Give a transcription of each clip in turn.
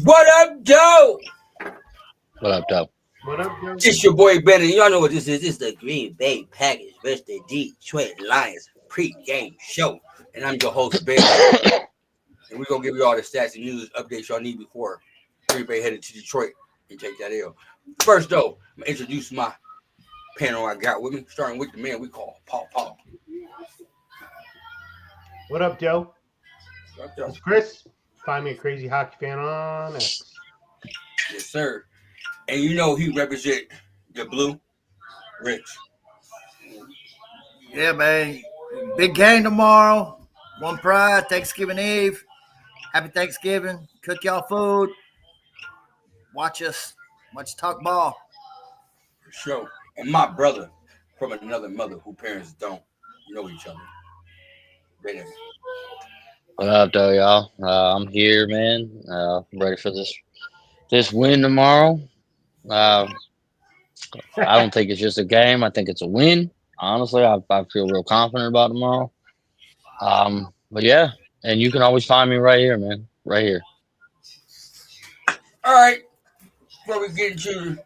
What up, Joe? What up, Doe? What up, Joe? It's your boy Bandit. Y'all know what this is. This is the Green Bay Packers versus the Detroit Lions pregame show. And I'm your host, Bandit. And we're going to give you all the stats and news updates y'all need before Green Bay headed to Detroit and take that L. First, though, I'm going to introduce my panel I got with me, starting with the man we call Paul. What up, Joe? What up, Joe? It's Chris. Find me a crazy hockey fan on X. Yes, sir. And you know he represent the blue, Rich. Yeah, man. Big game tomorrow. One Pride, Thanksgiving Eve. Happy Thanksgiving. Cook y'all food. Watch us talk ball. For sure. And my brother from another mother who parents don't know each other. Bandit. What up, Doe, y'all? I'm here, man. Ready for this win tomorrow. I don't think it's just a game. I think it's a win. Honestly, I feel real confident about tomorrow. But yeah, and you can always find me right here, man. Right here. All right. Before we get into,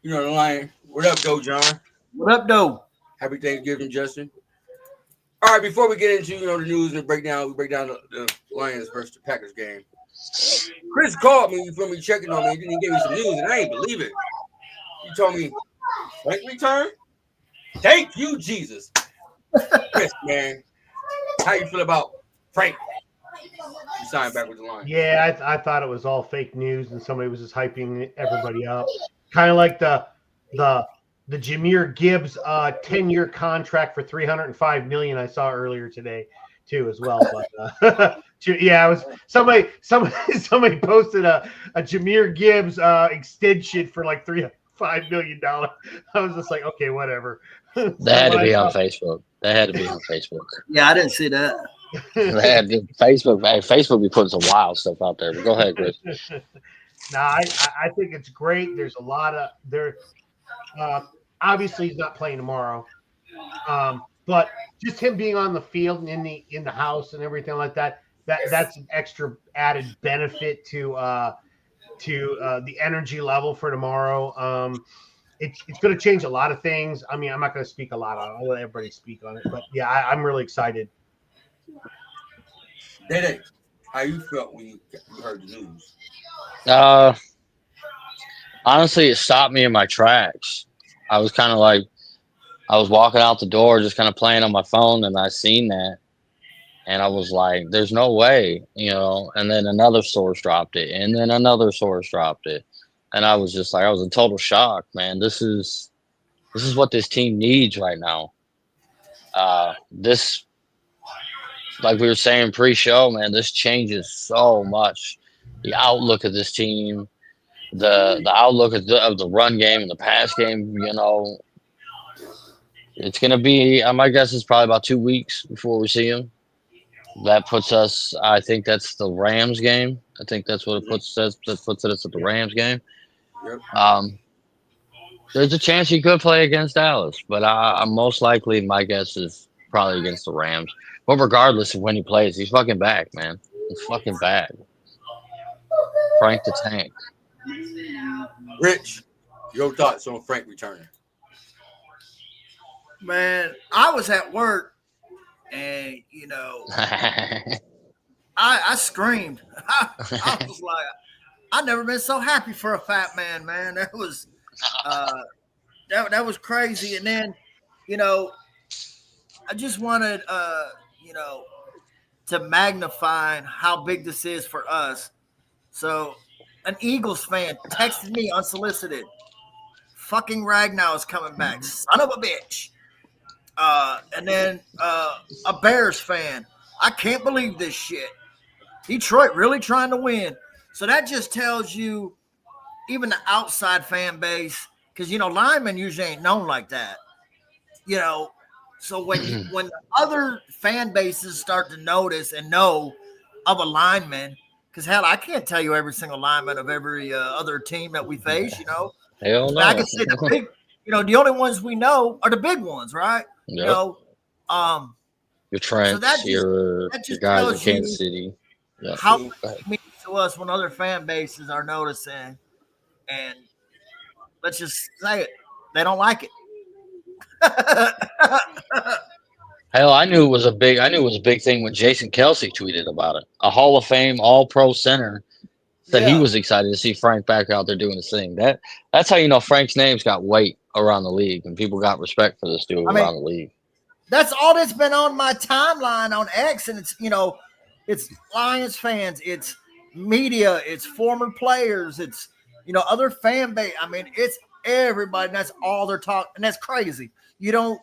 the line. What up, Joe John? What up, though? Happy Thanksgiving, Justin. All right, before we get into, the news and we break down the Lions versus the Packers game. Chris called me, checking on me, and then he gave me some news, and I ain't believe it. He told me, Frank return? Thank you, Jesus. Chris, man, how you feel about Frank? You signed back with the Lions. Yeah, I thought it was all fake news and somebody was just hyping everybody up. Kind of like the Jahmyr Gibbs 10-year contract for $305 million I saw earlier today too as well. But yeah, it was somebody posted a Jahmyr Gibbs extension for like $305 million. I was just like, okay, whatever. That had to be on Facebook. Yeah, I didn't see that. Facebook. Hey, Facebook be putting some wild stuff out there. But go ahead, Chris. No, I think it's great. There's a lot of there. Obviously, he's not playing tomorrow, but just him being on the field and in the house and everything like that. That's an extra added benefit to the energy level for tomorrow. It's going to change a lot of things. I mean, I'm not going to speak a lot on it. I'll let everybody speak on it. But yeah, I'm really excited. DaeDae, how you felt when you heard the news? Honestly, it stopped me in my tracks. I was kind of like, I was walking out the door, just kind of playing on my phone, and I seen that, and I was like, "There's no way," And then another source dropped it, and then another source dropped it, and I was just like, I was in total shock, man. This is what this team needs right now. This, like we were saying pre-show, man, this changes so much. The outlook of this team. The outlook of the run game and the pass game, it's going to be, my guess is probably about 2 weeks before we see him. That puts us, I think that's the Rams game. I think that's what it puts us at the Rams game. Yep. There's a chance he could play against Dallas, but I'm most likely, my guess is probably against the Rams. But regardless of when he plays, he's fucking back, man. He's fucking back. Frank the Tank. Rich, your thoughts on Frank returning? Man, I was at work and, I screamed. I was like, I've never been so happy for a fat man, man. That was that was crazy. And then, I just wanted to magnify how big this is for us. So an Eagles fan texted me unsolicited. Fucking Ragnow is coming back. Son of a bitch. And then a Bears fan. I can't believe this shit. Detroit really trying to win. So that just tells you, even the outside fan base, because, linemen usually ain't known like that. So when the other fan bases start to notice and know of a lineman, because hell, I can't tell you every single lineman of every other team that we face. Hell no. I can say the big, the only ones we know are the big ones, right? Yep. Your Trent, so that your guys in Kansas City. Yeah. how much it means to us when other fan bases are noticing, and let's just say it, they don't like it. Hell, I knew it was a big thing when Jason Kelsey tweeted about it. A Hall of Fame All Pro center said he Yeah. was excited to see Frank back out there doing his thing. That's how you know Frank's name's got weight around the league and people got respect for this dude I mean, around the league. That's all that's been on my timeline on X, and it's it's Lions fans, it's media, it's former players, it's other fan base. I mean, it's everybody. And that's all they're talking, and that's crazy. You don't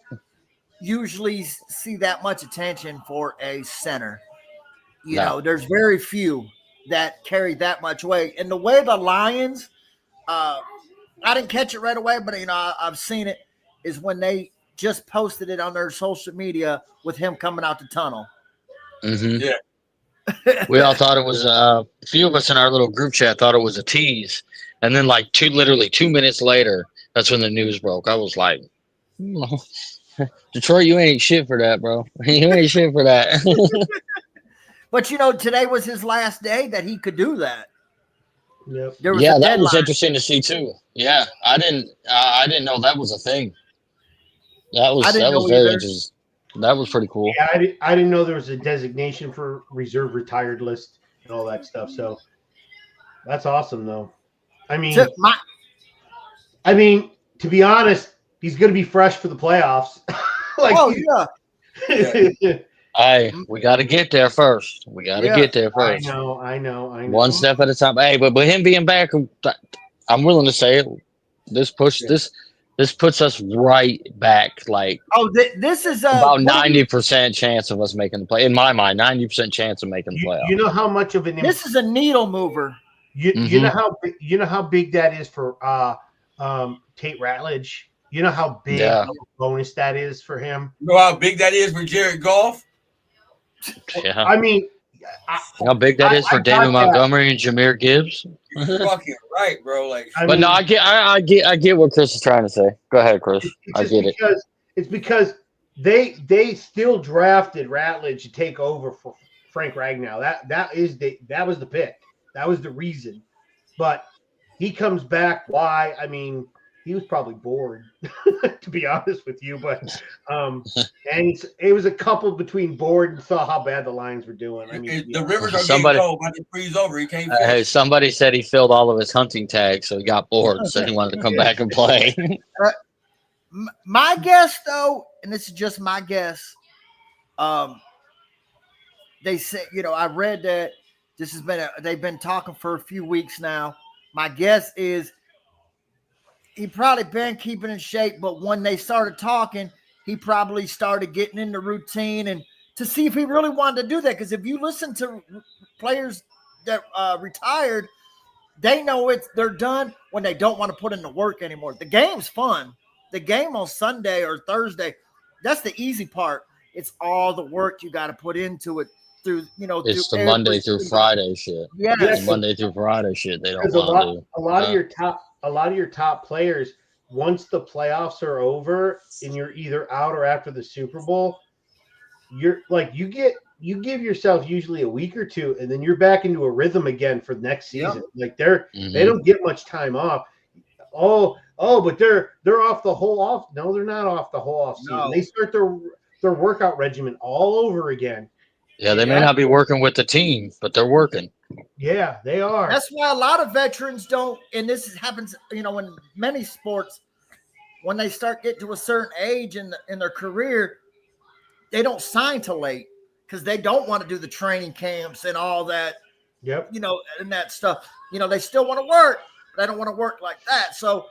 usually see that much attention for a center. There's very few that carry that much weight. And the way the Lions, I didn't catch it right away, but I've seen it, is when they just posted it on their social media with him coming out the tunnel. Mm-hmm. Yeah. We all thought it was a few of us in our little group chat thought it was a tease, and then like literally 2 minutes later, that's when the news broke. I was like, Detroit, you ain't shit for that, bro. You ain't shit for that. But today was his last day that he could do that. Yep. Yeah, that was interesting to see too. Yeah, I didn't know that was a thing. That was very interesting. That was pretty cool. Yeah, I didn't know there was a designation for reserve retired list and all that stuff. So that's awesome, though. I mean, to be honest, he's going to be fresh for the playoffs. We got to get there first. Get there first. I know. One step at a time. Hey, but him being back, I'm willing to say it. This puts us right back. Like, this is about 90% chance of us making the play. In my mind, 90% chance of making the playoff. You know how much of an this is a needle mover. You know how big that is for Tate Ratledge. You know how big a bonus that is for him. You know how big that is for Jared Goff. Yeah. I mean, how big that is for David Montgomery and Jahmyr Gibbs. You're fucking right, bro. Like, I get what Chris is trying to say. Go ahead, Chris. I get it. It's because they still drafted Ratledge to take over for Frank Ragnow. That was the pick. That was the reason. But he comes back. Why? I mean, he was probably bored, to be honest with you. But and it was a couple between bored and saw how bad the Lions were doing. I mean, the rivers are getting cold. About to freeze over. He can't. Hey, somebody said he filled all of his hunting tags, so he got bored, so he wanted to come back and play. My guess, though, and this is just my guess. They say, I read that this has been they've been talking for a few weeks now. My guess is he probably been keeping in shape, but when they started talking, he probably started getting in the routine and to see if he really wanted to do that. Because if you listen to players that retired, they know they're done when they don't want to put in the work anymore. The game's fun. The game on Sunday or Thursday, that's the easy part. It's all the work you got to put into it through, it's the Monday through Friday shit. Yeah, the Monday through Friday shit they don't want to do. A lot of your top players, once the playoffs are over and you're either out or after the Super Bowl, you're like you give yourself usually a week or two, and then you're back into a rhythm again for the next season. Like they don't get much time off. But they're off the whole off. No, they're not off the whole off season. No. They start their workout regimen all over again. Yeah, they may not be working with the team, but they're working. Yeah, they are. That's why a lot of veterans don't, and this happens, in many sports, when they start getting to a certain age in their career, they don't sign till late because they don't want to do the training camps and all that. Yep. And that stuff. They still want to work, but they don't want to work like that. So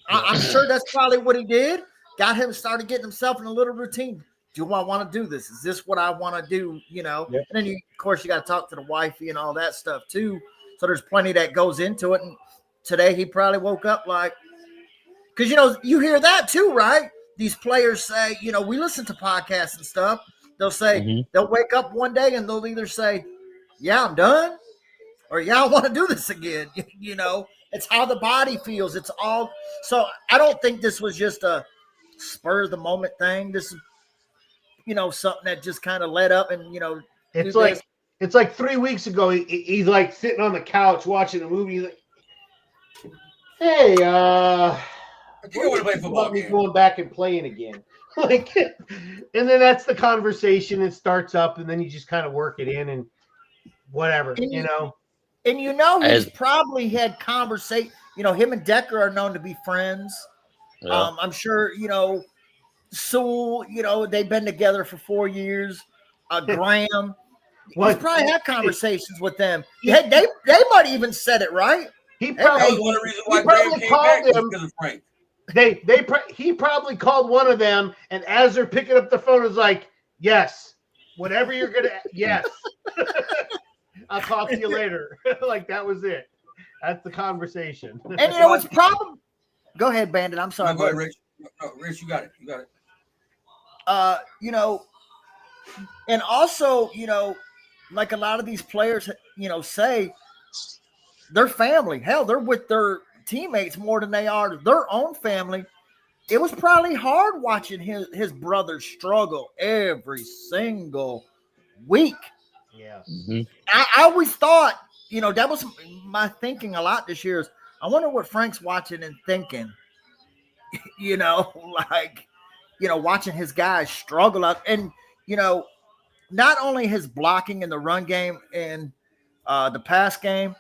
I'm sure that's probably what he did. Got him started getting himself in a little routine. Do I want to do this? Is this what I want to do? Yep. And then of course you got to talk to the wifey and all that stuff too. So there's plenty that goes into it. And today he probably woke up like, because you hear that too, right? These players say, we listen to podcasts and stuff. They'll say they'll wake up one day and they'll either say, "Yeah, I'm done," or "Yeah, I want to do this again." It's how the body feels. It's all. So I don't think this was just a spur of the moment thing. This is something that just kind of led up and, it's like It's like 3 weeks ago. He's like sitting on the couch watching a movie. He's like, "Hey, I think I want to play a football about me game. going back and playing again." Like, and then that's the conversation. It starts up, and then you just kind of work it in and whatever, you know. And he's probably had conversation. Him and Decker are known to be friends. Yeah. I'm sure, Sewell, they've been together for 4 years. Graham, he's probably had conversations with them. Yeah, they might even said it, right? He That was probably one of the reasons why Graham came back was because of Frank. he probably called one of them, and as they're picking up the phone, is like, "Yes, whatever you're gonna, yes, I'll talk to you later." Like that was it. That's the conversation. And it's probably. Go ahead, Bandit. I'm sorry. No, go ahead, Rich. No, Rich, you got it. You got it. And also, like a lot of these players, say their family. Hell, they're with their teammates more than they are their own family. It was probably hard watching his brother struggle every single week. Yeah. Mm-hmm. I always thought, that was my thinking a lot this year is, I wonder what Frank's watching and thinking, watching his guys struggle out. And, not only his blocking in the run game and the pass game,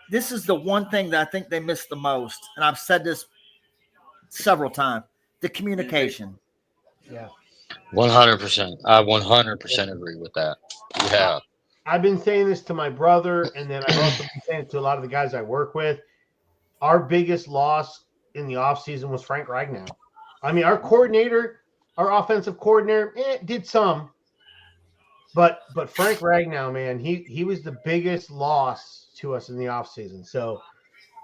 this is the one thing that I think they missed the most. And I've said this several times, the communication. Yeah. 100%. I 100% agree with that. Yeah. I've been saying this to my brother, and then I've also been saying it to a lot of the guys I work with. Our biggest loss in the offseason was Frank Ragnow. I mean, our offensive coordinator, did some. But Frank Ragnow, man, he was the biggest loss to us in the offseason. So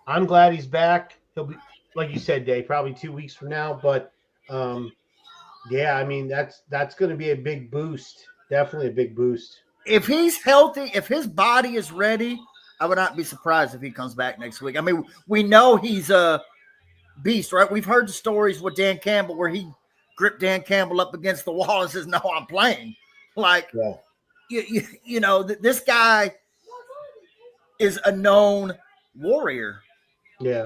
I'm glad he's back. He'll be, like you said, Dae, probably 2 weeks from now. But yeah, I mean that's going to be a big boost. Definitely a big boost. If he's healthy, if his body is ready, I would not be surprised if he comes back next week. I mean, we know he's a beast, right? We've heard the stories with Dan Campbell where he gripped Dan Campbell up against the wall and says, "No, I'm playing." Like, yeah. This guy is a known warrior. Yeah.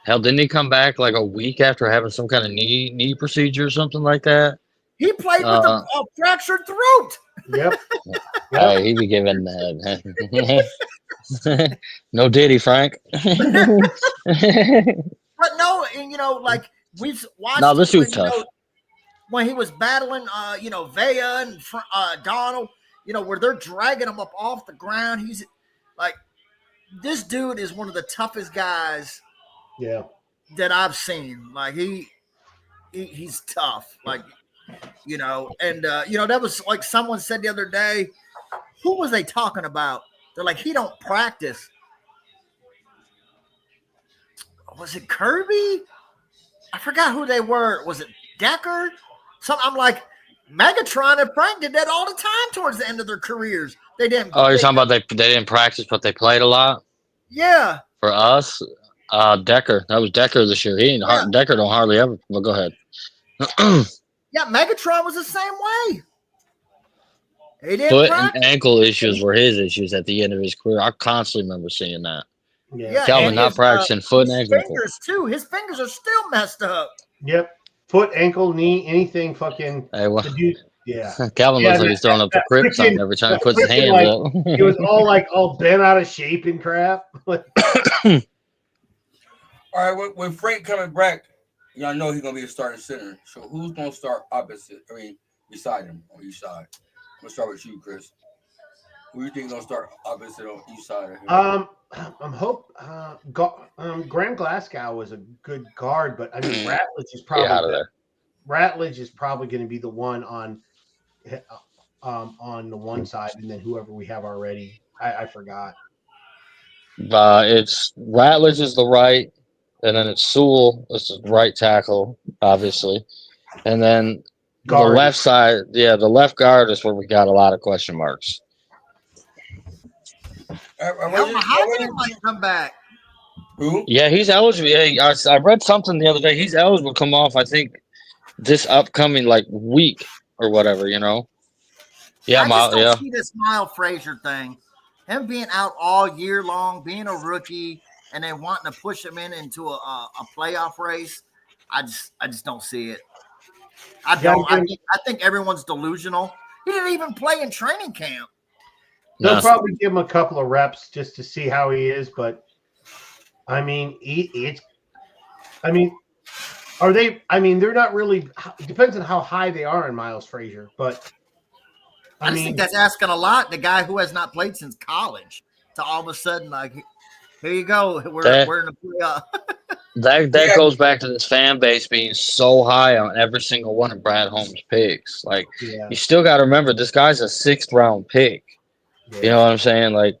Hell, didn't he come back like a week after having some kind of knee procedure or something like that? He played with a fractured throat. Yep. He be giving that. No Diddy, Frank. But no, and like we've watched. No, this was tough. When he was battling, Vea and Donald, where they're dragging him up off the ground. He's like, this dude is one of the toughest guys. Yeah. That I've seen. Like he's tough. Like, and that was like someone said the other day. Who was they talking about? They're like, he don't practice. Was it Kirby? I forgot who they were. Was it Decker? I'm like, Megatron and Frank did that all the time towards the end of their careers. They didn't. Oh, you're talking about they didn't practice, but they played a lot? Yeah. For us, Decker. That was Decker this year. Decker don't hardly ever. Well, go ahead. Yeah, Megatron was the same way. He didn't Foot practice. and ankle issues were his issues at the end of his career. I constantly remember seeing that. Yeah. Calvin not practicing foot and ankle. His fingers too. His fingers are still messed up. Yep. Foot, ankle, knee, anything. Fucking. Hey, well, yeah. Calvin looks like he's throwing up the crypt something every time he puts his hands up. He was all bent out of shape and crap. All right, with Frank coming back, y'all know he's gonna be a starting center. So who's gonna start beside him on each side? I'm gonna start with you, Chris. Who do you think gonna start opposite on each side of him? Graham Glasgow was a good guard, but I mean Ratledge is probably going to be the one on the one side, and then whoever we have already. I forgot. It's Ratledge is the right, and then it's Sewell is the right tackle, obviously, and then guard. The left side. Yeah, the left guard is where we got a lot of question marks. Muhammad might come back. Who? Yeah, he's eligible. Yeah, I read something the other day. He's eligible to come off, I think, this upcoming week or whatever, Yeah, I just don't yeah. see this Miles Frazier thing. Him being out all year long, being a rookie, and then wanting to push him into a playoff race. I just don't see it. I don't. I think everyone's delusional. He didn't even play in training camp. They'll No. probably give him a couple of reps just to see how he is, but I mean, are they? I mean, they're not really. It depends on how high they are in Miles Frazier, but I just think that's asking a lot. The guy who has not played since college to all of a sudden, like, here you go, we're in the playoff. That goes back to this fan base being so high on every single one of Brad Holmes' picks. Like, you still got to remember, this guy's a 6th round pick. Yeah. You know what I'm saying? Like,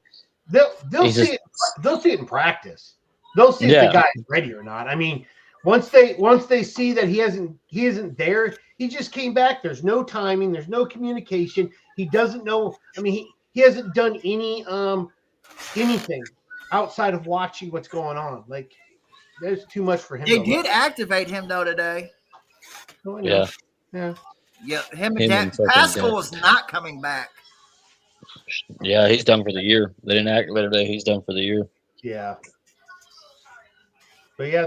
they'll see it in practice. They'll see if the guy's ready or not. I mean, once they see that he isn't there, he just came back. There's no timing. There's no communication. He doesn't know. I mean, he hasn't done anything outside of watching what's going on. Like, there's too much for him. They did activate him though today. Oh, yeah. Him and Dan Pascal is not coming back. Yeah, he's done for the year. They didn't activate today. He's done for the year. Yeah. But yeah,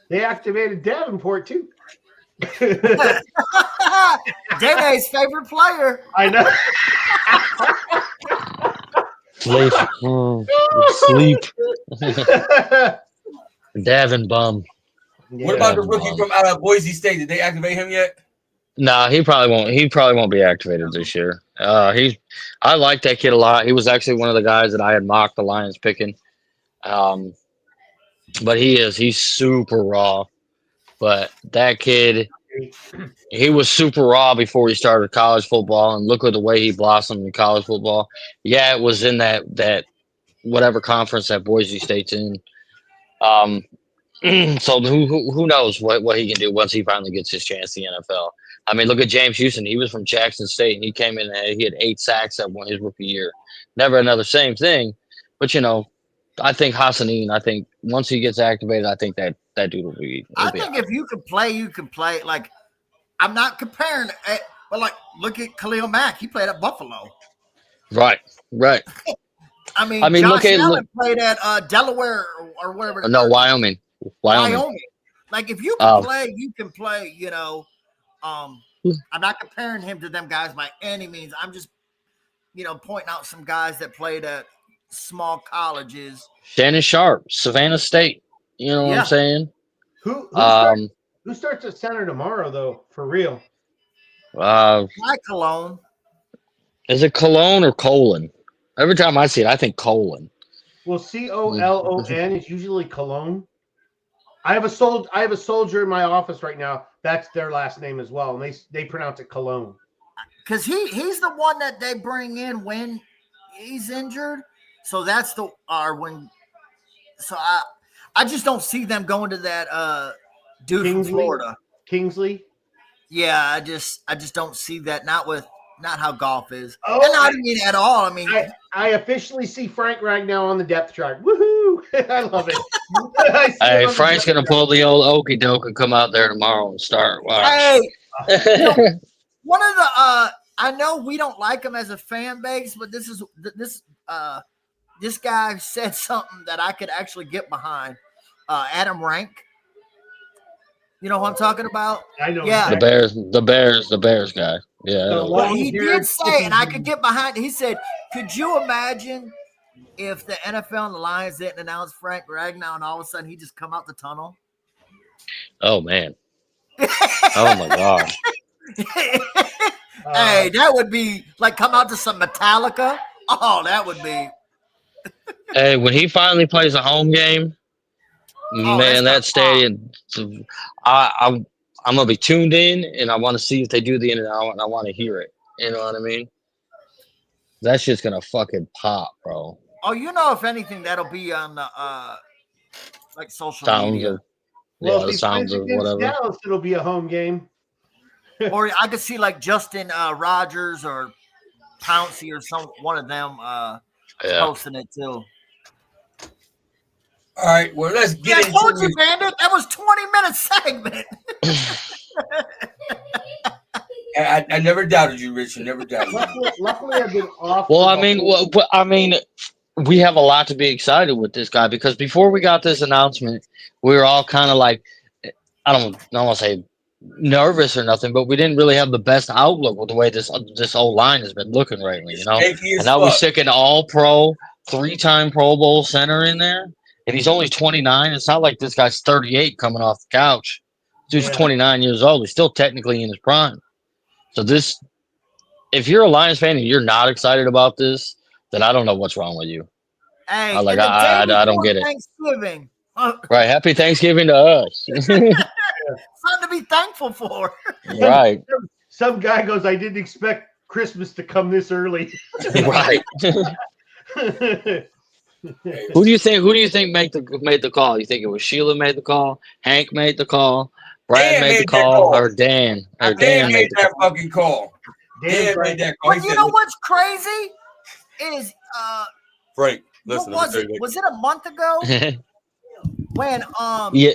they activated Davenport too. DaeDae's favorite player. I know. Sleep. Sleep. Davin bum. What about the rookie from out of Boise State? Did they activate him yet? Nah, he probably won't. He probably won't be activated this year. I like that kid a lot. He was actually one of the guys that I had mocked the Lions picking. But he's super raw. But that kid, he was super raw before he started college football, and look at the way he blossomed in college football. Yeah, it was in that whatever conference that Boise State's in. So who knows what he can do once he finally gets his chance in the NFL. I mean, look at James Houston. He was from Jackson State, and he came in and he had 8 sacks at his rookie year. Never another same thing. But, I think Hassanin, once he gets activated, I think that dude will be. I think if you can play, you can play. Like, I'm not comparing it, but like, look at Khalil Mack. He played at Buffalo. Right. I mean, Josh Allen played at Delaware or wherever. No, Wyoming. Like, if you can play, you can play. I'm not comparing him to them guys by any means. I'm just, pointing out some guys that played at small colleges. Shannon Sharp, Savannah State. You know what I'm saying? Who starts at center tomorrow, though, for real? Cologne. Is it Cologne or Colon? Every time I see it, I think Colon. Well, Colon is usually Cologne. I have a soldier in my office right now. That's their last name as well, and they pronounce it Cologne. Because he's the one that they bring in when he's injured. So that's I just don't see them going to that dude from Florida. Kingsley? Yeah, I just don't see that. Not how golf is. And I don't mean at all. I mean, I officially see Frank Ragnow on the depth chart. Woohoo! I love it. Hey, Frank's gonna pull the old okey doke and come out there tomorrow and start. Wow. Hey, one of the I know we don't like him as a fan base, but this guy said something that I could actually get behind. Adam Rank. You know who I'm talking about? I know. Yeah. The Bears guy. Yeah. Well, he did say, and I could get behind it. He said, could you imagine if the NFL and the Lions didn't announce Frank Ragnow and all of a sudden he just come out the tunnel? Oh, man. Oh, my God. Hey, that would be like come out to some Metallica. Oh, that would be. Hey, when he finally plays a home game, man, that stadium, I'm gonna be tuned in, and I want to see if they do the in and out, and I want to hear it. You know what I mean? That shit's gonna fucking pop, bro. Oh, if anything, that'll be on the like social media. The sounds of whatever. Dallas, it'll be a home game. Or I could see like Justin Rogers or Pouncey or one of them posting it too. All right, well, let's get into I told you, Bandit. That was 20-minute segment. I never doubted you, Rich. I never doubted you. Luckily, I've been off. Well, for I the mean, whole- we have a lot to be excited with this guy because before we got this announcement, we were all kind of like, I don't want to say nervous or nothing, but we didn't really have the best outlook with the way this old line has been looking lately, you know. Shaky as And now we fuck. stick an All-Pro, 3-time Pro Bowl center in there, and he's only 29. It's not like this guy's 38 coming off the couch. Dude's Yeah. 29 years old. He's still technically in his prime. So this, if you're a Lions fan and you're not excited about this, then I don't know what's wrong with you. Hey, I like- and the day I don't before get it. Thanksgiving. Right? Happy Thanksgiving to us. Something to be thankful for. Right. Some guy goes, I didn't expect Christmas to come this early. Right. Who do you think made the call? You think it was Sheila made the call, Hank made the call, Brad Dan made the made that call, call. or Dan? Or Dan Dan made the that call. fucking call. Dan Frank. made that call. But you know what's crazy is Frank, listen. what was it? Was it a month ago when Yeah.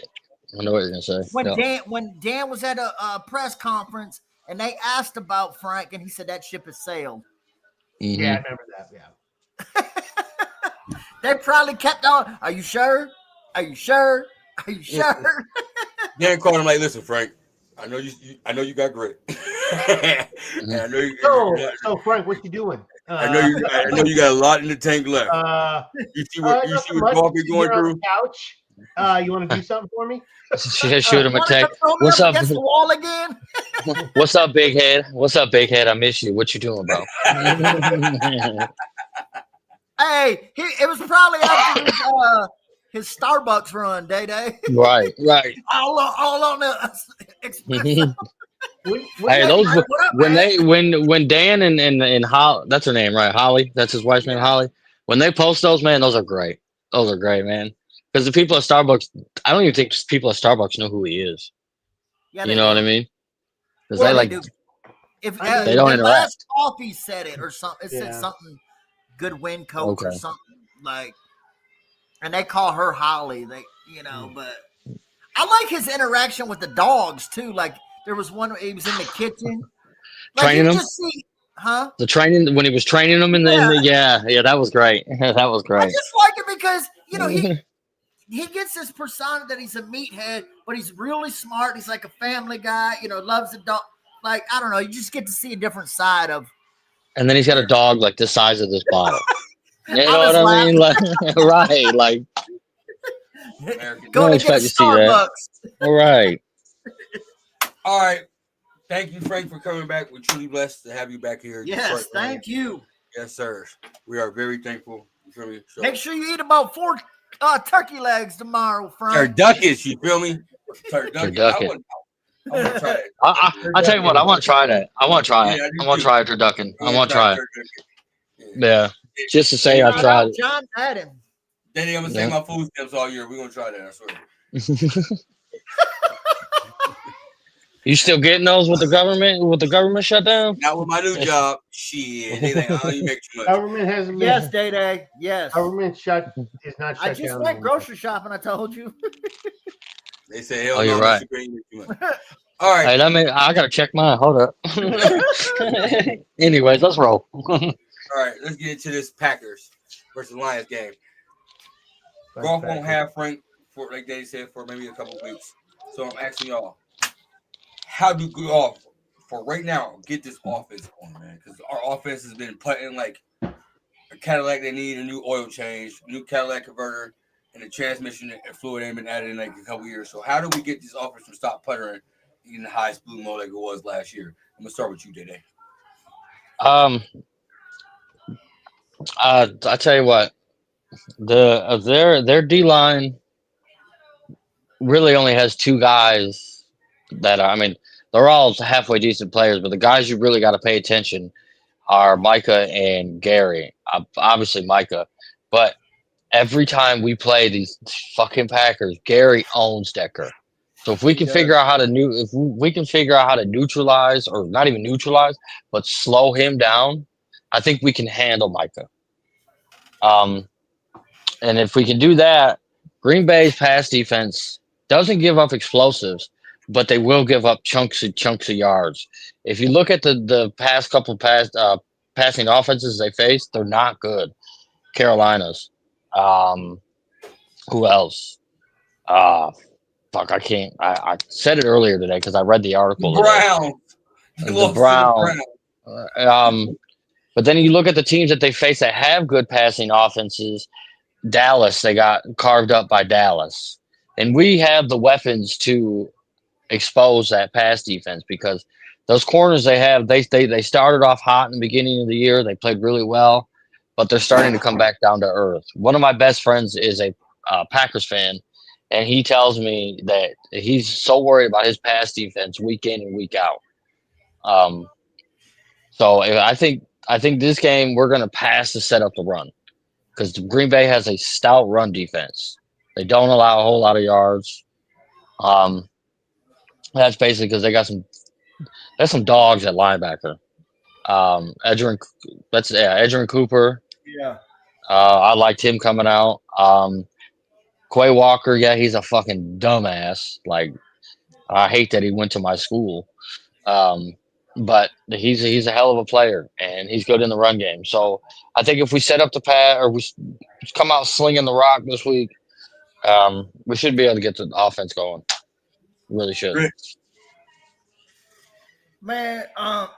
I know what you're gonna say. when Yeah. Dan was at a press conference and they asked about Frank and he said that ship has sailed. Mhm. Yeah, I remember that. Yeah. They probably kept on. Are you sure? Are you sure? Are you sure? Dan called him like, listen, Frank. I know you got grit. And I know you. So Frank, what you doing? I know you got a lot in the tank left. You see what Bobby going on through? the couch. You want to do something for me? She just shoot him a Wanna come text. throw me What's up up? against the wall again? What's up, big head? What's up, big head? I miss you. What you doing, bro? Hey, it was probably after his Starbucks run, DaeDae. Right. all on the espresso. Hey, those What up, when man? when Dan and Holly, that's her name, right? Holly, that's his wife's name, Holly. When they post those, man, those are great. Those are great, man. Because the people at Starbucks, I don't even think people at Starbucks know who he is. Yeah, You know what I mean? Because Yeah, they they like do. If They don't the interact. last coffee said it or something, it said Yeah. something good win coach or Okay. something like, and they call her Holly. They, but I like his interaction with the dogs too. Like there was one he was in the kitchen, like Training you them? just see, huh? the training when he was training them yeah, that was great. That was I great. just like it because he gets this persona that he's a meathead, but he's really smart. He's like a family guy, loves the dog. Like, I don't know, you just get to see a different side of. And then he's got a dog like the size of this bottle. You know I was what I mean? Like, right. Like, Go don't to get expect to see that. Starbucks. all right. All right. Thank you, Frank, for coming back. We're truly blessed to have you back here. Yes, thank you. Yes, sir. We are very thankful. You feel me? So, Make sure you eat about 4 turkey legs tomorrow, Frank. turduckets, you feel me? Turducket. I want to try it. I tell you what, I want to try that. I want to try it. Yeah, I do I want to too. try a turducken. I want to try it. Yeah. Yeah. Just to say I Shout tried it. John had him. Then I'm gonna Yeah. save my food stamps all year. We're gonna try that, I swear. You still getting those with the government shutdown? Not with my new job. Shit. They think, oh, you make too much. Government hasn't been. Yes, DaeDae. Yes. Government is not shut I just down. went anymore. grocery shopping, I told you. They say, hell Oh, you're no, right. Mr. Green, you make too much. All right. Hey, I gotta check mine. Hold up. Anyways, let's roll. All right. Let's get into this Packers versus Lions game. Golf won't have Frank for, like they said, for maybe a couple weeks. So I'm asking y'all, how do golf for right now get this offense going, man? Because our offense has been putting like a Cadillac. They need a new oil change, new Cadillac converter, and the transmission and fluid ain't been added in like a couple years. So how do we get this offense to stop puttering in the high speed mode like it was last year? I'm gonna start with you, DaeDae. I tell you what, their D line really only has two guys that are. I mean, they're all halfway decent players, but the guys you really got to pay attention are Micah and Gary. Obviously Micah, but every time we play these fucking Packers, Gary owns Decker. So if we can figure out how to neutralize, or not even neutralize, but slow him down, I think we can handle Micah. And if we can do that, Green Bay's pass defense doesn't give up explosives, but they will give up chunks of yards. If you look at the past couple passing offenses they faced, they're not good. Carolina's. Who else? Fuck, I can't. I said it earlier today because I read the article today. Brown. The Brown. But then you look at the teams that they face that have good passing offenses. Dallas, they got carved up by Dallas, and we have the weapons to expose that pass defense because those corners they have, they started off hot in the beginning of the year. They played really well, but they're starting to come back down to earth. One of my best friends is a Packers fan, and he tells me that he's so worried about his pass defense week in and week out. So I think this game we're going to pass to set up the run because Green Bay has a stout run defense. They don't allow a whole lot of yards. That's basically because they got some dogs at linebacker. Edgerrin Cooper. Yeah. I liked him coming out. Quay Walker, yeah, he's a fucking dumbass. Like, I hate that he went to my school. But he's a hell of a player, and he's good in the run game. So I think if we set up the pass or we come out slinging the rock this week, we should be able to get the offense going. Really should. Man, I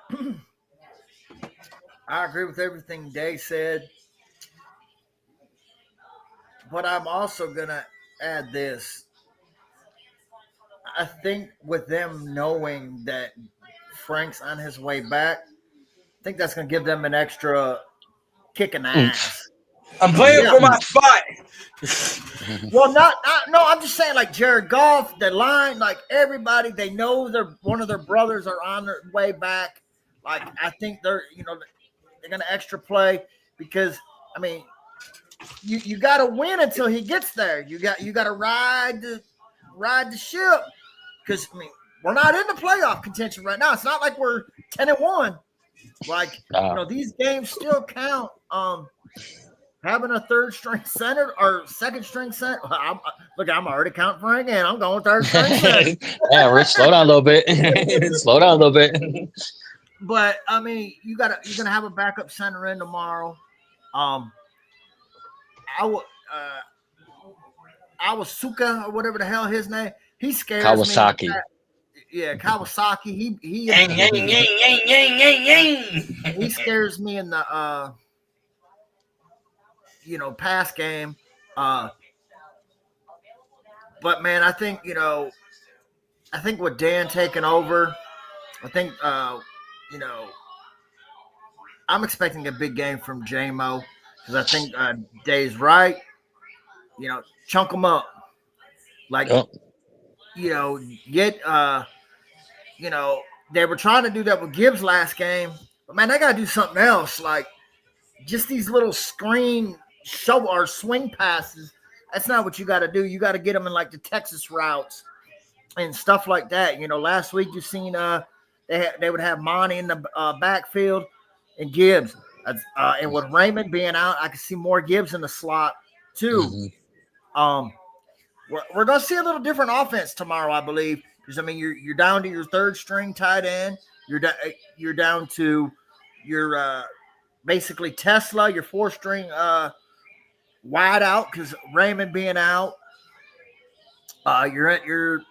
agree with everything Dae said, but I'm also gonna add this. I think with them knowing that Frank's on his way back, I think that's going to give them an extra kick in the ass. I'm playing for my spot. Well, no, I'm just saying, like Jared Goff, the line, like everybody, they know one of their brothers are on their way back. Like, I think they're going to extra play because, I mean, you got to win until he gets there. You got to ride the ship because, I mean, we're not in the playoff contention right now. It's not like we're 10-1. Like, these games still count. Having a third-string center or second-string center. I'm already counting for again. I'm going third-string center. Yeah, Rich, slow down a little bit. Slow down a little bit. But I mean, you're gonna have a backup center in tomorrow. Awasuka or whatever the hell his name. He scares Kawasaki. me. Yeah, Kawasaki. He scares me in the pass game. But man, I think with Dan taking over, I think I'm expecting a big game from J-Mo because I think Dae's right. Chunk them up. Like, get they were trying to do that with Gibbs last game, but man, they got to do something else. Like, just these little screen show or swing passes. That's not what you got to do. You got to get them in like the Texas routes and stuff like that. Last week you seen they would have Monty in the backfield and Gibbs, and with Raymond being out, I could see more Gibbs in the slot too. Mm-hmm. We're gonna see a little different offense tomorrow, I believe, because I mean you're down to your third string tight end. You're down to your basically Tesla, your fourth string wide out because Raymond being out. You're at your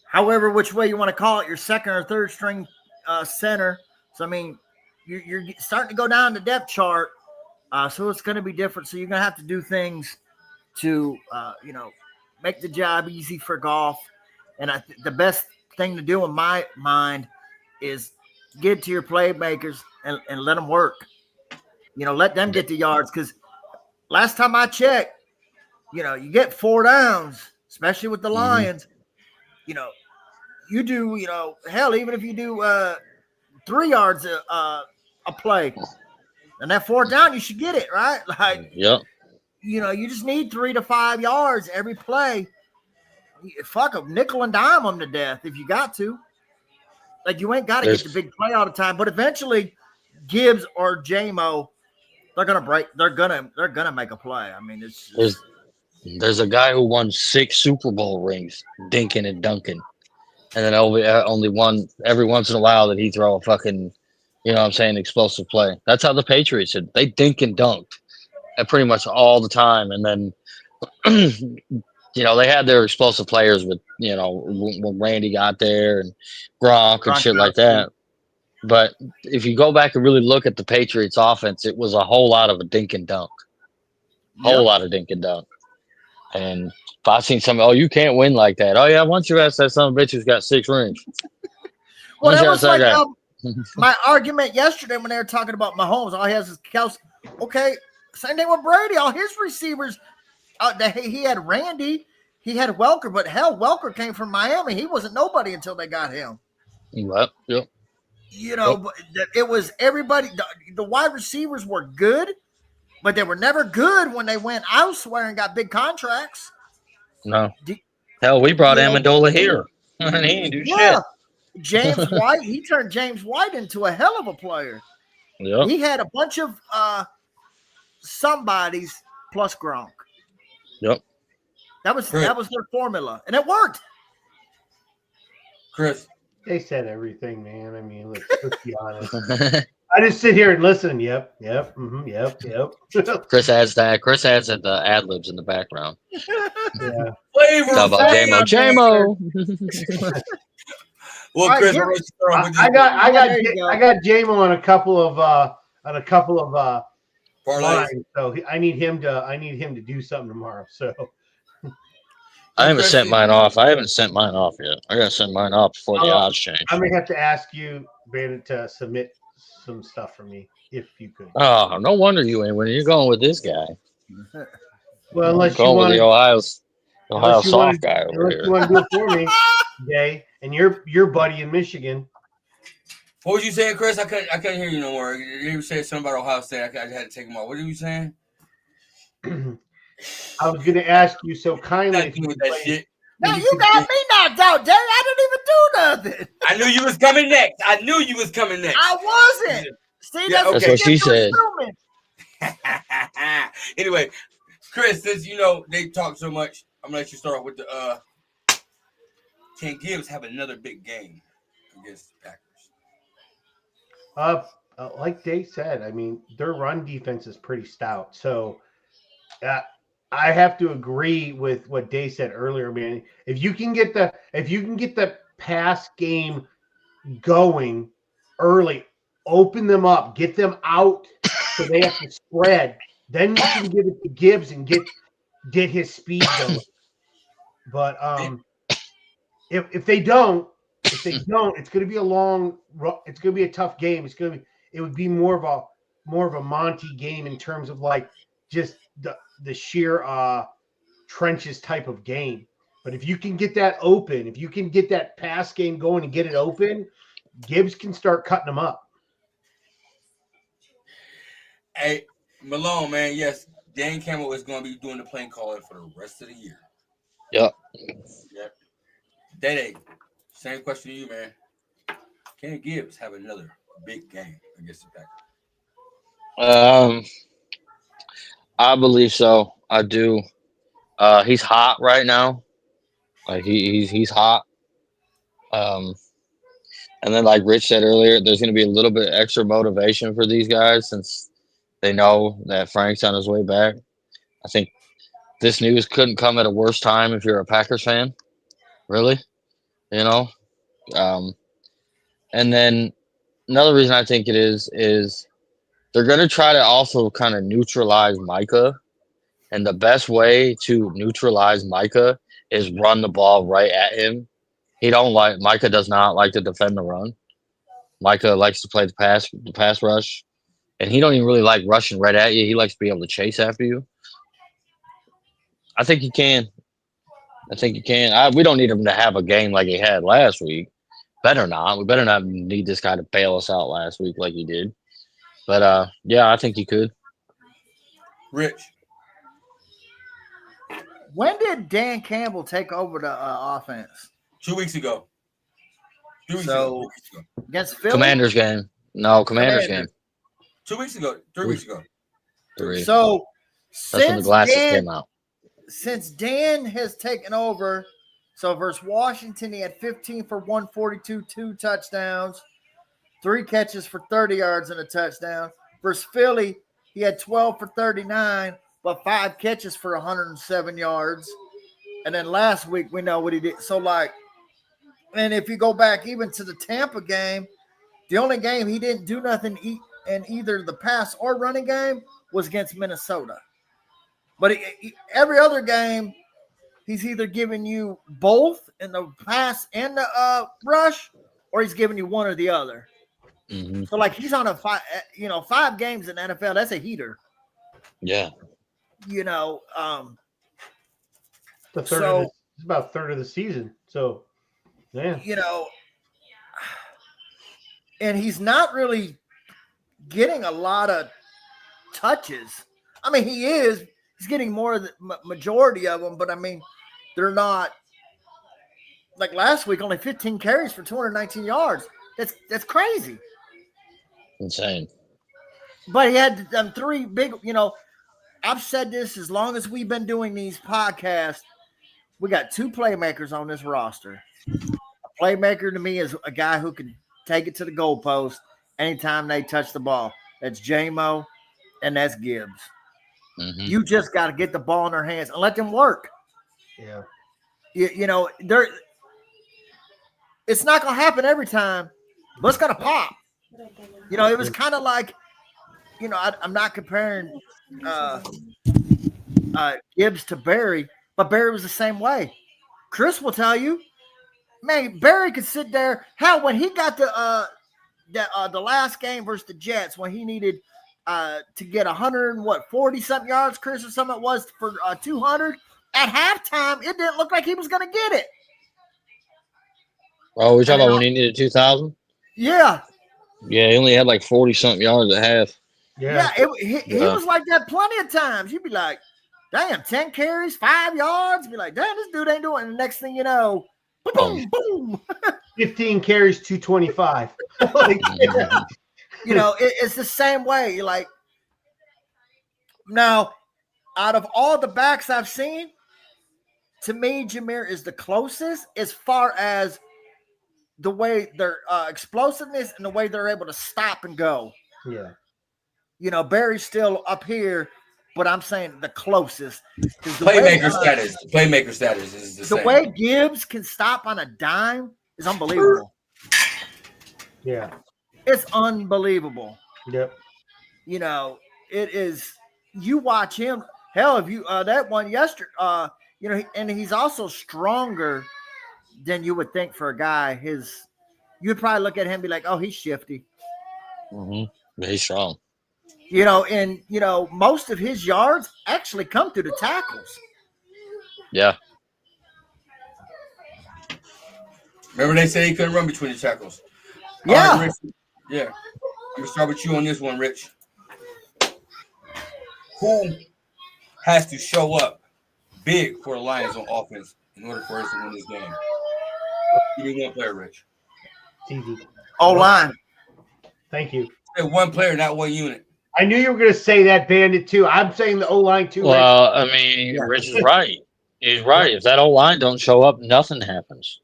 however which way you want to call it, your second or third string center. So I mean you're starting to go down the depth chart. So it's going to be different. So you're going to have to do things to make the job easy for Goff. And the best thing to do in my mind is get to your playmakers and let them work. Let them get the yards because last time I checked, you get 4 downs, especially with the Lions. You do, hell, even if you do 3 yards a play, and that 4th down, you should get it, right? Like, yep. You just need 3 to 5 yards every play. Fuck them, nickel and dime them to death if you got to. Like, you ain't got to get the big play all the time, but eventually, Gibbs or J-Mo, they're gonna break. They're gonna make a play. I mean, there's a guy who won 6 Super Bowl rings, dinking and dunking. and then only one every once in a while that he throw a fucking, you know what I'm saying, explosive play. That's how the Patriots did. They dink and dunked at pretty much all the time, and then you know they had their explosive players with, you know, when Randy got there and Gronk and shit like that. But if you go back and really look at the Patriots offense, it was a whole lot of a dink and dunk. Whole lot of dink and dunk. And if I seen something, oh, you can't win like that. Oh yeah, once you ask that son of a bitch who's got 6 rings. Well, that was like that. my argument yesterday when they were talking about Mahomes. All he has is Kelsey. Okay, same thing with Brady. All his receivers, he had Randy, he had Welker, but hell, Welker came from Miami. He wasn't nobody until they got him. Yep. You know, but it was everybody. The wide receivers were good, but they were never good when they went elsewhere and got big contracts. No. Hell, we brought Amendola here. And he didn't do shit. James White, he turned James White into a hell of a player. Yep. He had a bunch of somebodies plus Gronk. Yep. That was their formula, and it worked. Chris. They said everything, man. I mean, let's be honest. I just sit here and listen. Yep. Chris adds the ad libs in the background. Yeah. Flavor. Talk about JMO. Well, Chris, I got JMO on a couple of parlays. So I need him to do something tomorrow. So I haven't sent mine off. yet. I gotta send mine off before the odds change. I'm gonna have to ask you, Bandit, to submit some stuff for me if you could. Oh, no wonder you ain't winning. You're going with this guy. Well, unless you going want with the Ohio soft guy over unless here. you want to do it for me, Day, and your buddy in Michigan. What was you saying, Chris? I couldn't hear you no more. You said something about Ohio State. I had to take them off. What are you saying? I was going to ask you so kindly. If you that shit. Now you got me knocked out, Jay. I didn't even do nothing. I knew you was coming next. I wasn't. See, yeah, that's what she said. Anyway, Chris, since you know they talk so much, I'm gonna let you start with the can Gibbs have another big game against the Packers? Like Dave said, I mean, their run defense is pretty stout. So I have to agree with what Dave said earlier, man. If you can get the pass game going early, open them up, get them out so they have to spread, then you can give it to Gibbs and get his speed going. But if they don't, it's going to be it's going to be a tough game. It would be more of a Monty game in terms of like just the sheer trenches type of game. But if you can get that open, if you can get that pass game going and get it open, Gibbs can start cutting them up. Hey, Malone, man, yes, Dan Campbell is going to be doing the play calling for the rest of the year. Yep. DaeDae, same question to you, man. Can Gibbs have another big game against the Packers? I believe so. I do. He's hot right now. Like he's hot. And then, like Rich said earlier, there's going to be a little bit extra motivation for these guys since they know that Frank's on his way back. I think this news couldn't come at a worse time if you're a Packers fan. Really, you know. And then another reason I think it is they're going to try to also kind of neutralize Micah. And the best way to neutralize Micah is run the ball right at him. Micah does not like to defend the run. Micah likes to play the pass rush. And he don't even really like rushing right at you. He likes to be able to chase after you. I think he can. We don't need him to have a game like he had last week. Better not. We better not need this guy to bail us out last week like he did. But, yeah, I think he could. Rich. When did Dan Campbell take over the offense? 2 weeks ago. 2 weeks ago. Against Philly? Commanders game. No, Commanders game. 2 weeks ago. 3 weeks ago. 3. So that's when the glasses came out. Since Dan has taken over, So versus Washington, he had 15 for 142, 2 touchdowns, 3 catches for 30 yards and a touchdown. Versus Philly, he had 12 for 39, but 5 catches for 107 yards. And then last week, we know what he did. So, and if you go back even to the Tampa game, the only game he didn't do nothing in either the pass or running game was against Minnesota. But every other game, he's either giving you both in the pass and the rush, or he's giving you one or the other. Mm-hmm. So, he's on 5 games in the NFL. That's a heater. Yeah. It's about a third of the season. So, yeah. And he's not really getting a lot of touches. I mean, he is. He's getting more of the majority of them, but I mean, they're not like last week. Only 15 carries for 219 yards. That's crazy. Insane. But he had 3 big. I've said this as long as we've been doing these podcasts. We got 2 playmakers on this roster. A playmaker to me is a guy who can take it to the goalpost anytime they touch the ball. That's J-Mo, and that's Gibbs. Mm-hmm. You just got to get the ball in their hands and let them work. Yeah. It's not going to happen every time, but it's going to pop. It was kind of like, I'm not comparing Gibbs to Barry, but Barry was the same way. Chris will tell you, man, Barry could sit there. Hell, when he got the last game versus the Jets, when he needed to get 40-something yards, Chris, or something it was for 200, at halftime, it didn't look like he was going to get it. Oh, we're talking about when he needed 2,000? Yeah. Yeah, he only had 40-something yards at half. Yeah, he was like that plenty of times. You'd be like, damn, 10 carries, 5 yards. Be like, damn, this dude ain't doing it. And the next thing you know, boom, boom. 15 carries, 225. It's the same way. Now, out of all the backs I've seen, to me, Jameer is the closest as far as the way their explosiveness and the way they're able to stop and go. Yeah. Barry's still up here, but I'm saying the closest. Playmaker status is the same. The way Gibbs can stop on a dime is unbelievable. Yeah. It's unbelievable. Yep. It is. You watch him. Hell, if you that one yesterday, and he's also stronger than you would think for a guy you'd probably look at him and be like, oh, he's shifty. Mm-hmm. He's strong. Most of his yards actually come through the tackles. Yeah. Remember they said he couldn't run between the tackles. Yeah. Rich, yeah. I'm going to start with you on this one, Rich. Who has to show up big for the Lions on offense in order for us to win this game? Give me one player, Rich. Easy. O-line. Thank you. Say one player, not one unit. I knew you were going to say that, Bandit, too. I'm saying the O-line, too. Well, I mean, Rich is right. He's right. If that O-line don't show up, nothing happens.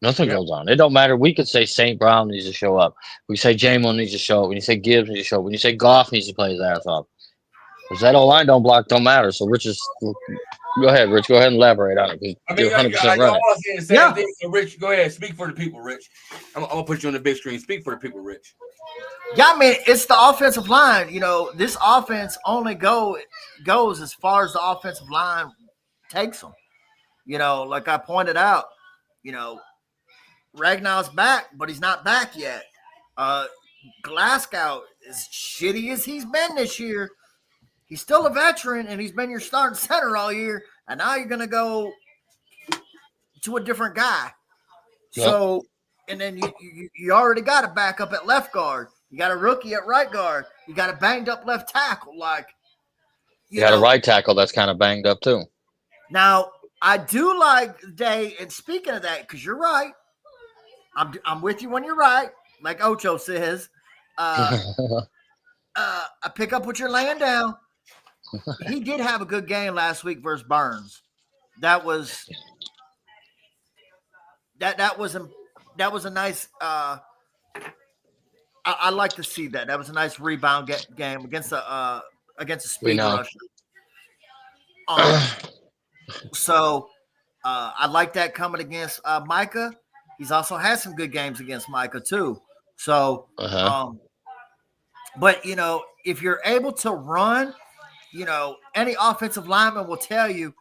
Nothing goes on. It don't matter. We could say St. Brown needs to show up. We say J-Mo needs to show up. When you say Gibbs needs to show up. When you say Goff needs to play his ass off. If that O-line don't block, don't matter. So Rich is – go ahead, Rich. Go ahead and elaborate on it. You're 100% right. Y'all all saying the same thing. So Rich, go ahead. Speak for the people, Rich. I'm going to put you on the big screen. Speak for the people, Rich. Yeah, I mean, it's the offensive line. This offense only goes as far as the offensive line takes them. Like I pointed out, Ragnar's back, but he's not back yet. Glasgow, as shitty as he's been this year, he's still a veteran, and he's been your starting center all year, and now you're going to go to a different guy. Yep. So, and then you already got a backup at left guard. You got a rookie at right guard. You got a banged-up left tackle. You got a right tackle that's kind of banged up, too. Now, I do like DaeDae, and speaking of that, because you're right, I'm with you when you're right, like Ocho says. I pick up what you're laying down. He did have a good game last week versus Burns. That was that was a nice. I like to see that. That was a nice rebound game against a speed know. rusher. So I like that coming against Micah. He's also had some good games against Micah too. So, but if you're able to run, any offensive lineman will tell you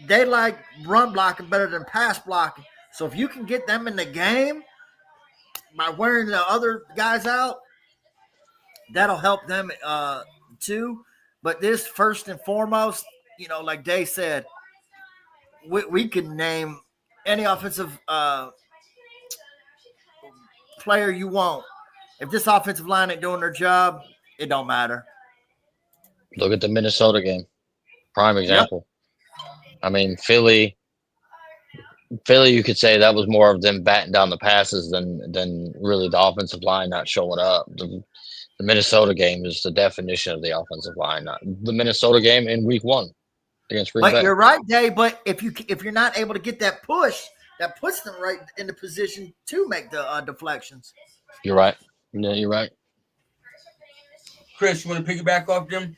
they like run blocking better than pass blocking. So if you can get them in the game by wearing the other guys out, that'll help them too. But this first and foremost, like Dae said, we can name any offensive player you want. If this offensive line ain't doing their job, it don't matter. Look at the Minnesota game. Prime example. Yep. I mean, Philly, you could say that was more of them batting down the passes than really the offensive line not showing up. The Minnesota game is the definition of the offensive line. Not the Minnesota game in week 1 against Green Bay. But you're right, Dae. But if you're not able to get that push, that puts them right in the position to make the deflections. You're right. Yeah, you're right. Chris, you want to piggyback off them?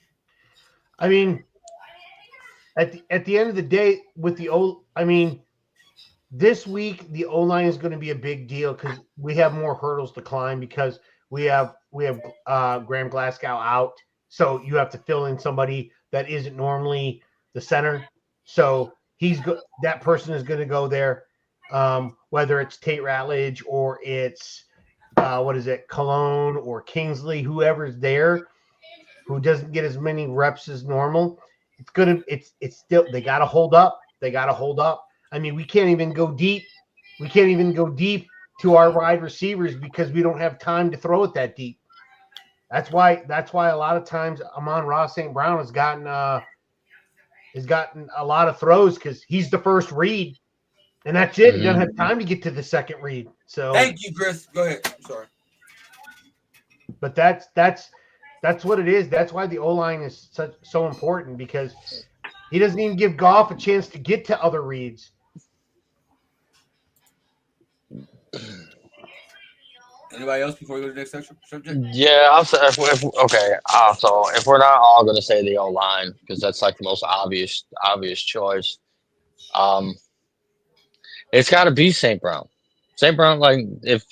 I mean, at the end of the day, with this week the O-line is going to be a big deal because we have more hurdles to climb because we have Graham Glasgow out, so you have to fill in somebody that isn't normally the center. So that person is going to go there, whether it's Tate Ratledge or it's Cologne or Kingsley, whoever's there, who doesn't get as many reps as normal. It's still they got to hold up. I mean, we can't even go deep. We can't even go deep to our wide receivers because we don't have time to throw it that deep. That's why a lot of times Amon-Ra St. Brown has gotten a lot of throws because he's the first read, and that's it. He doesn't have time to get to the second read. So thank you, Chris. Go ahead. I'm sorry. But that's what it is. That's why the O-line is so important because he doesn't even give Goff a chance to get to other reads. Anybody else before we go to the next subject? Yeah, I'll say okay. So if we're not all going to say the O-line because that's like the most obvious choice, it's got to be St. Brown. St. Brown, like if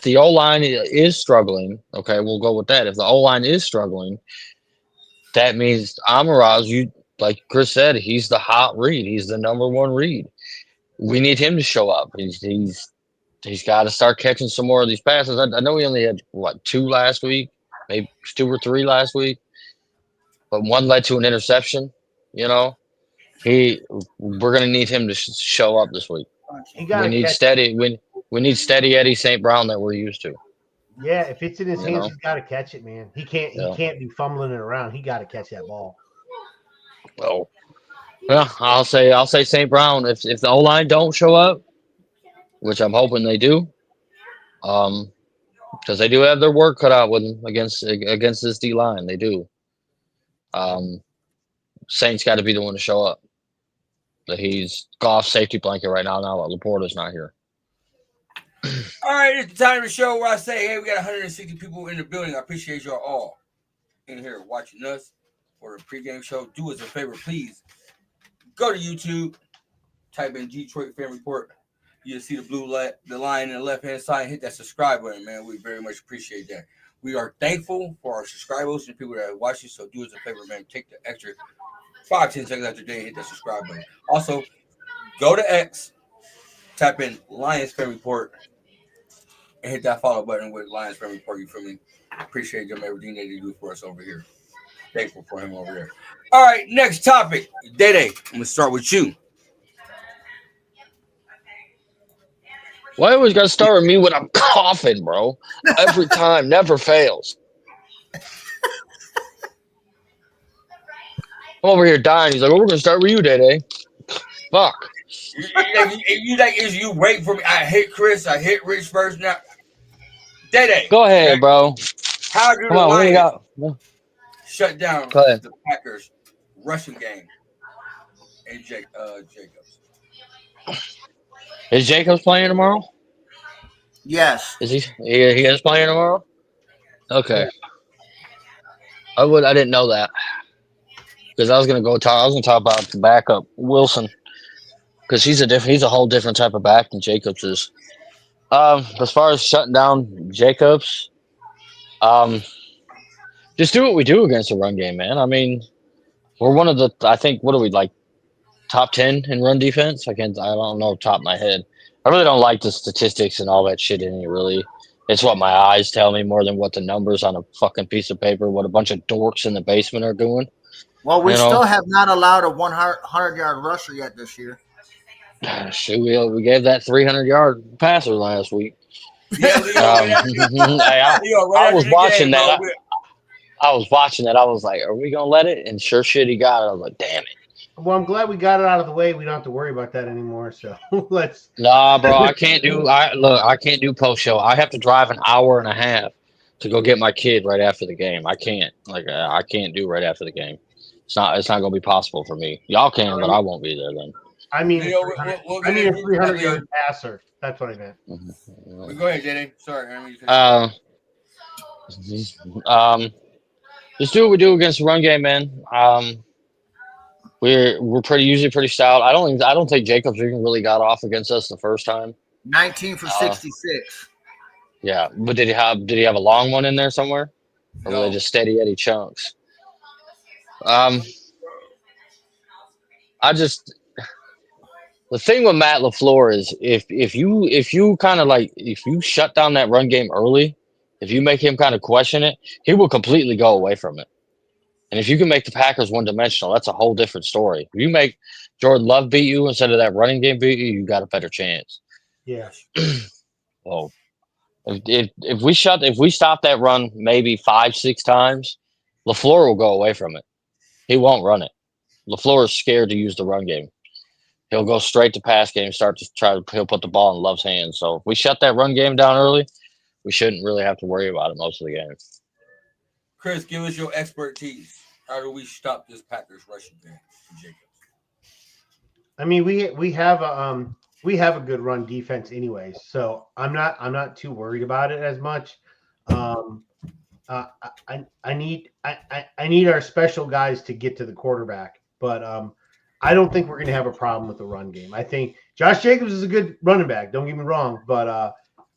the O-line is struggling, okay, we'll go with that. If the O-line is struggling, that means Amon-Ra, like Chris said, he's the hot read. He's the number 1 read. We need him to show up. He's got to start catching some more of these passes. I know he only had 2 last week, maybe 2 or 3 last week, but 1 led to an interception. We're going to need him to show up this week. We need steady. We need steady Eddie St. Brown that we're used to. Yeah, if it's in his hands, he's got to catch it, man. He can't be fumbling it around. He got to catch that ball. Well, I'll say St. Brown. If the O-line don't show up, which I'm hoping they do, because they do have their work cut out with them against this D line. They do. Saint's got to be the one to show up. That he's Goff's safety blanket right now. Now that Laporta's not here. All right, it's the time of the show where I say, hey, we got 160 people in the building. I appreciate y'all all in here watching us for the pregame show. Do us a favor, please. Go to YouTube, type in Detroit Fan Report. You'll see the line in the left-hand side. Hit that subscribe button, man. We very much appreciate that. We are thankful for our subscribers and people that are watching. So do us a favor, man. Take the extra 5-10 seconds after day and hit that subscribe button. Also, go to X, type in Lions Fan Report, and hit that follow button with Lions Fan Report. You feel me? Appreciate them, everything they do for us over here. Thankful for him over there. All right, next topic. DaeDae, I'm going to start with you. Why always got to start with me when I'm coughing, bro? Every time, never fails. I'm over here dying. He's like, we're going to start with you, DaeDae. Fuck. You wait for me. I hit Chris. I hit Rich first. Now, DaeDae. Go ahead, bro. How do the Lions shut down the Packers rushing game and Jacobs? Is Jacobs playing tomorrow? Yes. Is he? He is playing tomorrow. Okay. I didn't know that because I was gonna go talk. I was gonna talk about the backup Wilson because he's a whole different type of back than Jacobs is. As far as shutting down Jacobs, just do what we do against the run game, man. I mean, we're one of the. I think what are we like? Top 10 in run defense. I don't know top of my head. I really don't like the statistics and all that shit in it. Really, it's what my eyes tell me more than what the numbers on a fucking piece of paper. What a bunch of dorks in the basement are doing. Well, we You know? still have not allowed a 100-yard rusher yet this year. Shoot, we gave that 300-yard passer last week. Yeah, Leo, right after, Leo, right I after was the watching game, that. bro. I was watching that. I was like, "Are we gonna let it?" And sure shit, he got it. I was like, "Damn it!" Well, I'm glad we got it out of the way. We don't have to worry about that anymore. So let's. Nah, bro, I can't do. I can't do post show. I have to drive an hour and a half to go get my kid right after the game. I can't. I can't do right after the game. It's not gonna be possible for me. Y'all can, but I won't be there then. I mean, Leo, we'll get a into that 300-yard passer. That's what I meant. Go ahead, DaeDae. Sorry, just do what we do against the run game, man. We're usually pretty stout. I don't think Jacobs even really got off against us the first time. 19 for 66. Yeah, but did he have a long one in there somewhere, or were they just steady Eddie chunks? The thing with Matt LaFleur is if you kind of like if you shut down that run game early, if you make him kind of question it, he will completely go away from it. And if you can make the Packers one-dimensional, that's a whole different story. If you make Jordan Love beat you instead of that running game beat you, you got a better chance. Yes. Well, if we stop that run maybe 5-6 times, LaFleur will go away from it. He won't run it. LaFleur is scared to use the run game. He'll go straight to pass game, he'll put the ball in Love's hands. So if we shut that run game down early, we shouldn't really have to worry about it most of the game. Chris, give us your expertise. How do we stop this Packers rushing game to Jacobs? I mean, we have a good run defense anyways, so I'm not too worried about it as much. I need our special guys to get to the quarterback, but I don't think we're going to have a problem with the run game. I think Josh Jacobs is a good running back. Don't get me wrong, but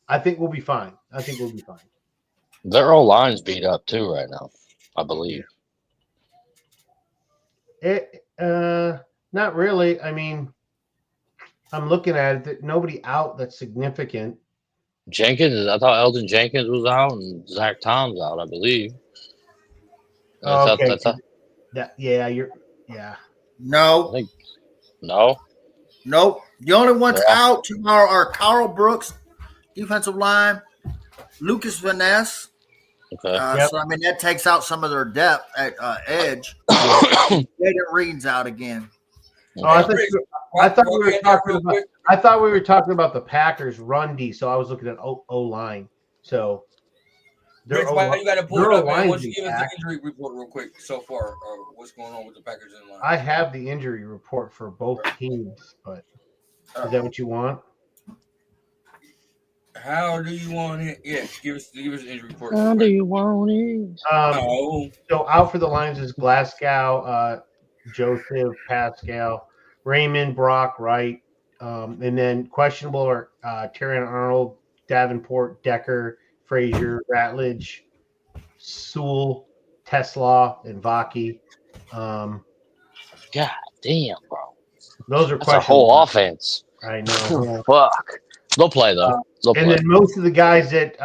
I think we'll be fine. Their O-line's beat up too right now, I believe. Not really. I mean, I'm looking at it. Nobody out that's significant. I thought Eldon Jenkins was out and Zach Tom's out, I believe. Okay. No. No. Nope. The only ones out tomorrow are Carl Brooks, defensive line, Lucas Van Ness. Okay. So, I mean, that takes out some of their depth at edge. Jaden Reed's out again. Oh, I thought we were talking about the Packers run D, so I was looking at O-line. So Rich, why you got to pull it up, man? Why don't you give us the injury report real quick so far? What's going on with the Packers in line? I have the injury report for both teams, but is that what you want? How do you want it? Yeah, give us the injury report. How do you want it? So out for the Lions is Glasgow, Joseph, Pascal, Raymond, Brock, Wright, and then questionable are Terrion Arnold, Davenport, Decker, Frazier, Ratledge, Sewell, Tesla, and Vaki. God damn, bro. Those are That's a whole offense. I know. Fuck. They'll play though. Then most of the guys that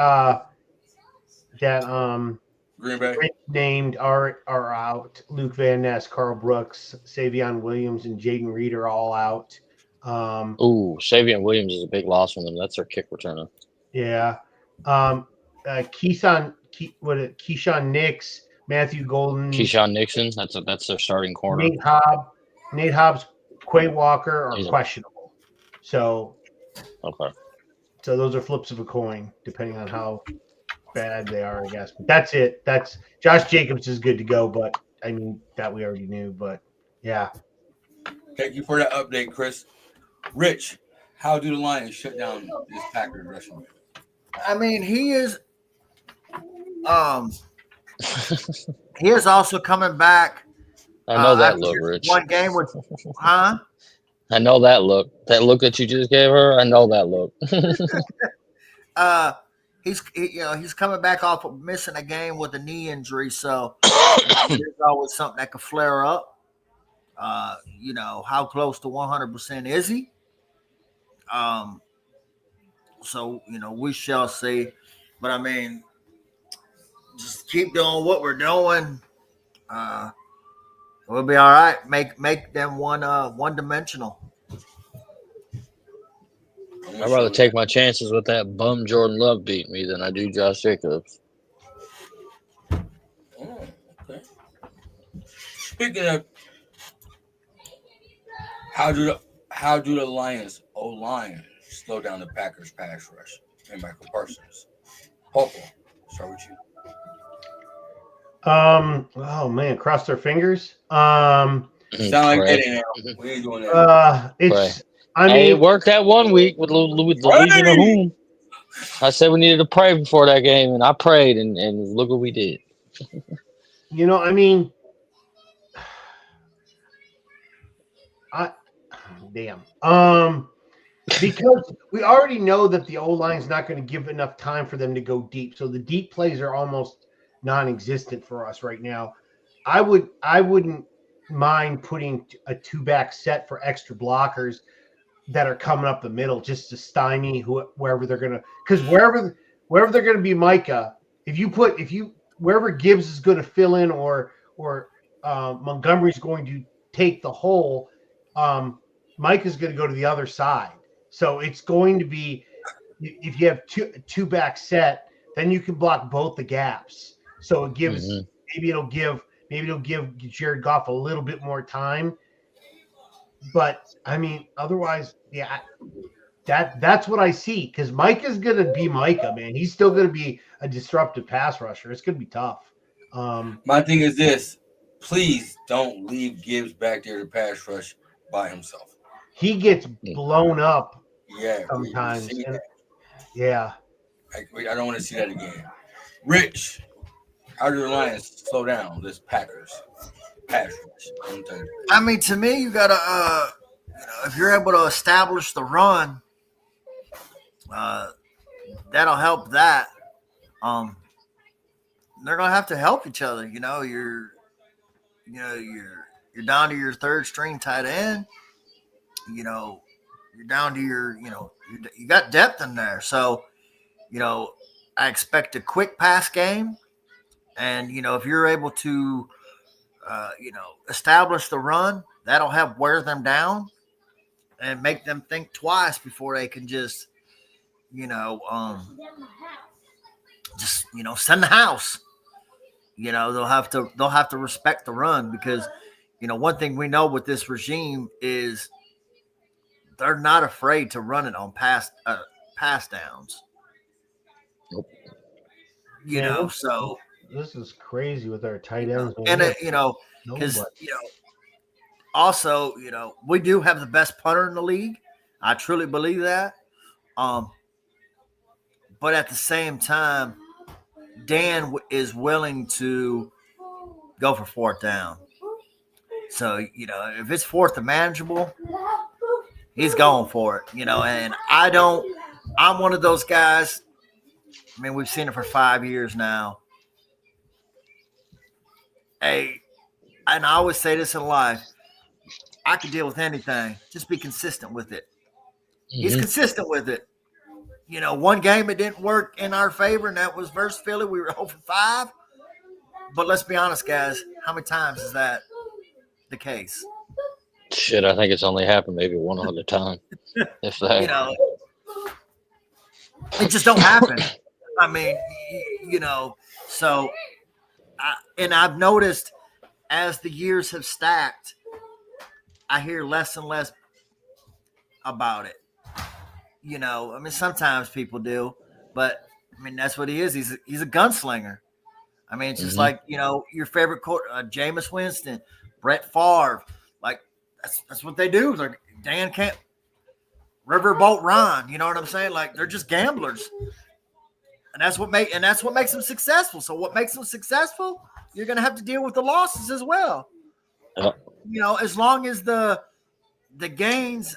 Green Bay named are out. Luke Van Ness, Carl Brooks, Savion Williams, and Jaden Reed are all out. Savion Williams is a big loss for them. That's their kick returner. Yeah. Keyshawn Nix, Matthew Golden, Keyshawn Nixon. That's their starting corner. Nate Hobbs, Quay Walker are questionable. So those are flips of a coin, depending on how bad they are, I guess. But that's it. That's Josh Jacobs is good to go, but I mean that we already knew. But yeah. Thank you for that update, Chris. Rich, how do the Lions shut down this Packers rushing? I mean, he is also coming back. I know that After look, Rich. one game with, huh? I know that look. That look that you just gave her. I know that look. He's coming back off of missing a game with a knee injury, so there's always something that could flare up. How close to 100% is he? So we shall see. But I mean, just keep doing what we're doing. We'll be all right. Make them one dimensional. I'd rather take my chances with that bum Jordan Love beating me than I do Josh Jacobs. Oh, okay. Speaking of, how do the Lions O-line slow down the Packers pass rush and Michael Parsons? Popo, start with you. Oh man, cross their fingers. Sound like Pray. that ain't happening. We ain't doing that. It's. Pray. I Hey, it mean, worked that one week with the Legion of Whom. I said we needed to pray before that game, and I prayed, and look what we did. I mean, damn. Because we already know that the O line's not going to give enough time for them to go deep, so the deep plays are almost non-existent for us right now. I wouldn't mind putting a two-back set for extra blockers that are coming up the middle just to stymie wherever they're gonna, because wherever they're gonna be Micah, wherever Gibbs is going to fill in or Montgomery's going to take the hole, Micah's going to go to the other side. So it's going to be, if you have two back set, then you can block both the gaps. So it gives maybe it'll give Jared Goff a little bit more time. But I mean, otherwise, yeah, that's what I see. Because Micah's gonna be Micah, man. He's still gonna be a disruptive pass rusher. It's gonna be tough. My thing is this: please don't leave Gibbs back there to pass rush by himself. He gets blown up. Yeah, sometimes. We Yeah. I don't want to see that again. Rich, how do the Lions slow down this Packers pass rush? I mean, to me, you gotta, if you're able to establish the run, that'll help that. They're gonna have to help each other. You're down to your third string tight end. You're down to you got depth in there. So, I expect a quick pass game. And, if you're able to, establish the run, that'll help wear them down and make them think twice before they can just send the house. They'll have to respect the run because, one thing we know with this regime is they're not afraid to run it on pass downs. Nope. So this is crazy with our tight ends. And because also, we do have the best punter in the league. I truly believe that. But at the same time, Dan is willing to go for fourth down. So, if it's fourth and manageable, he's going for it, and I'm one of those guys. I mean, we've seen it for 5 years now. Hey, and I always say this in life, I can deal with anything. Just be consistent with it. He's consistent with it. One game it didn't work in our favor, and that was versus Philly. We were 0 for 5. But let's be honest, guys. How many times is that the case? Shit, I think it's only happened maybe one other time. If that. It just don't happen. I mean, so and I've noticed as the years have stacked, I hear less and less about it. I mean, sometimes people do, but I mean, that's what he is. He's a gunslinger. I mean, it's just like, your favorite Jameis Winston, Brett Favre, like that's what they do. Like Dan can't, Riverboat Ron. You know what I'm saying? Like they're just gamblers, and that's what makes them successful. So what makes them successful? You're going to have to deal with the losses as well. Yeah. You know, as long as the gains,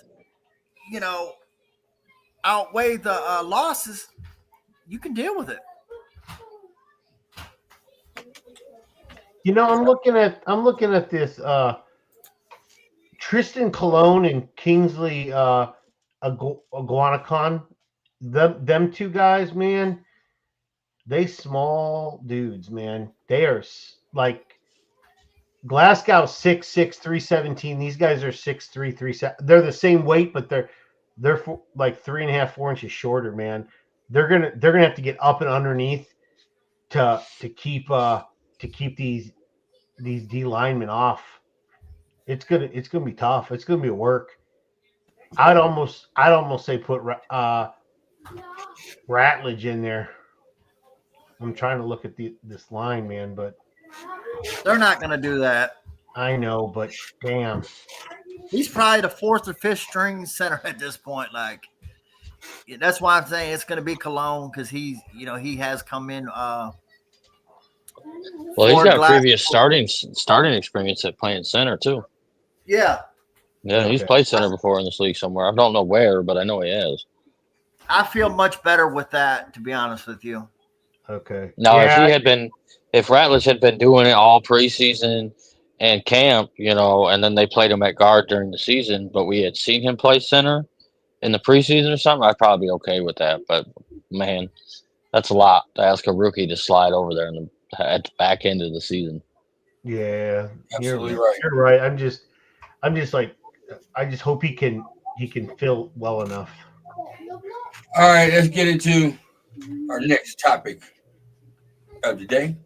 you know, outweigh the losses, you can deal with it. You know, I'm looking at this Tristan Colon and Kingsley Iguanacon. Them two guys, man, they small dudes, man. They are like Glasgow 6'6", 317. These guys are 6'3", 317. They're the same weight, but they're like 3.5, 4 inches shorter, man. They're gonna have to get up and underneath to keep these D linemen off. It's gonna be tough. It's gonna be work. I'd almost say put Ratledge in there. I'm trying to look at this line, man, but They're not going to do that. I know, but damn. He's probably the fourth or fifth string center at this point. Like, that's why I'm saying it's going to be Cologne because he has come in. Well, he's got previous starting experience at playing center too. Yeah. Yeah, he's played center before in this league somewhere. I don't know where, but I know he has. I feel much better with that, to be honest with you. Okay. Now, if Ratledge had been doing it all preseason and camp, you know, and then they played him at guard during the season, but we had seen him play center in the preseason or something, I'd probably be okay with that. But man, that's a lot to ask a rookie to slide over there at the back end of the season. Yeah, Absolutely right. You're right. I'm just like, I just hope he can fill well enough. All right, let's get into our next topic of the day.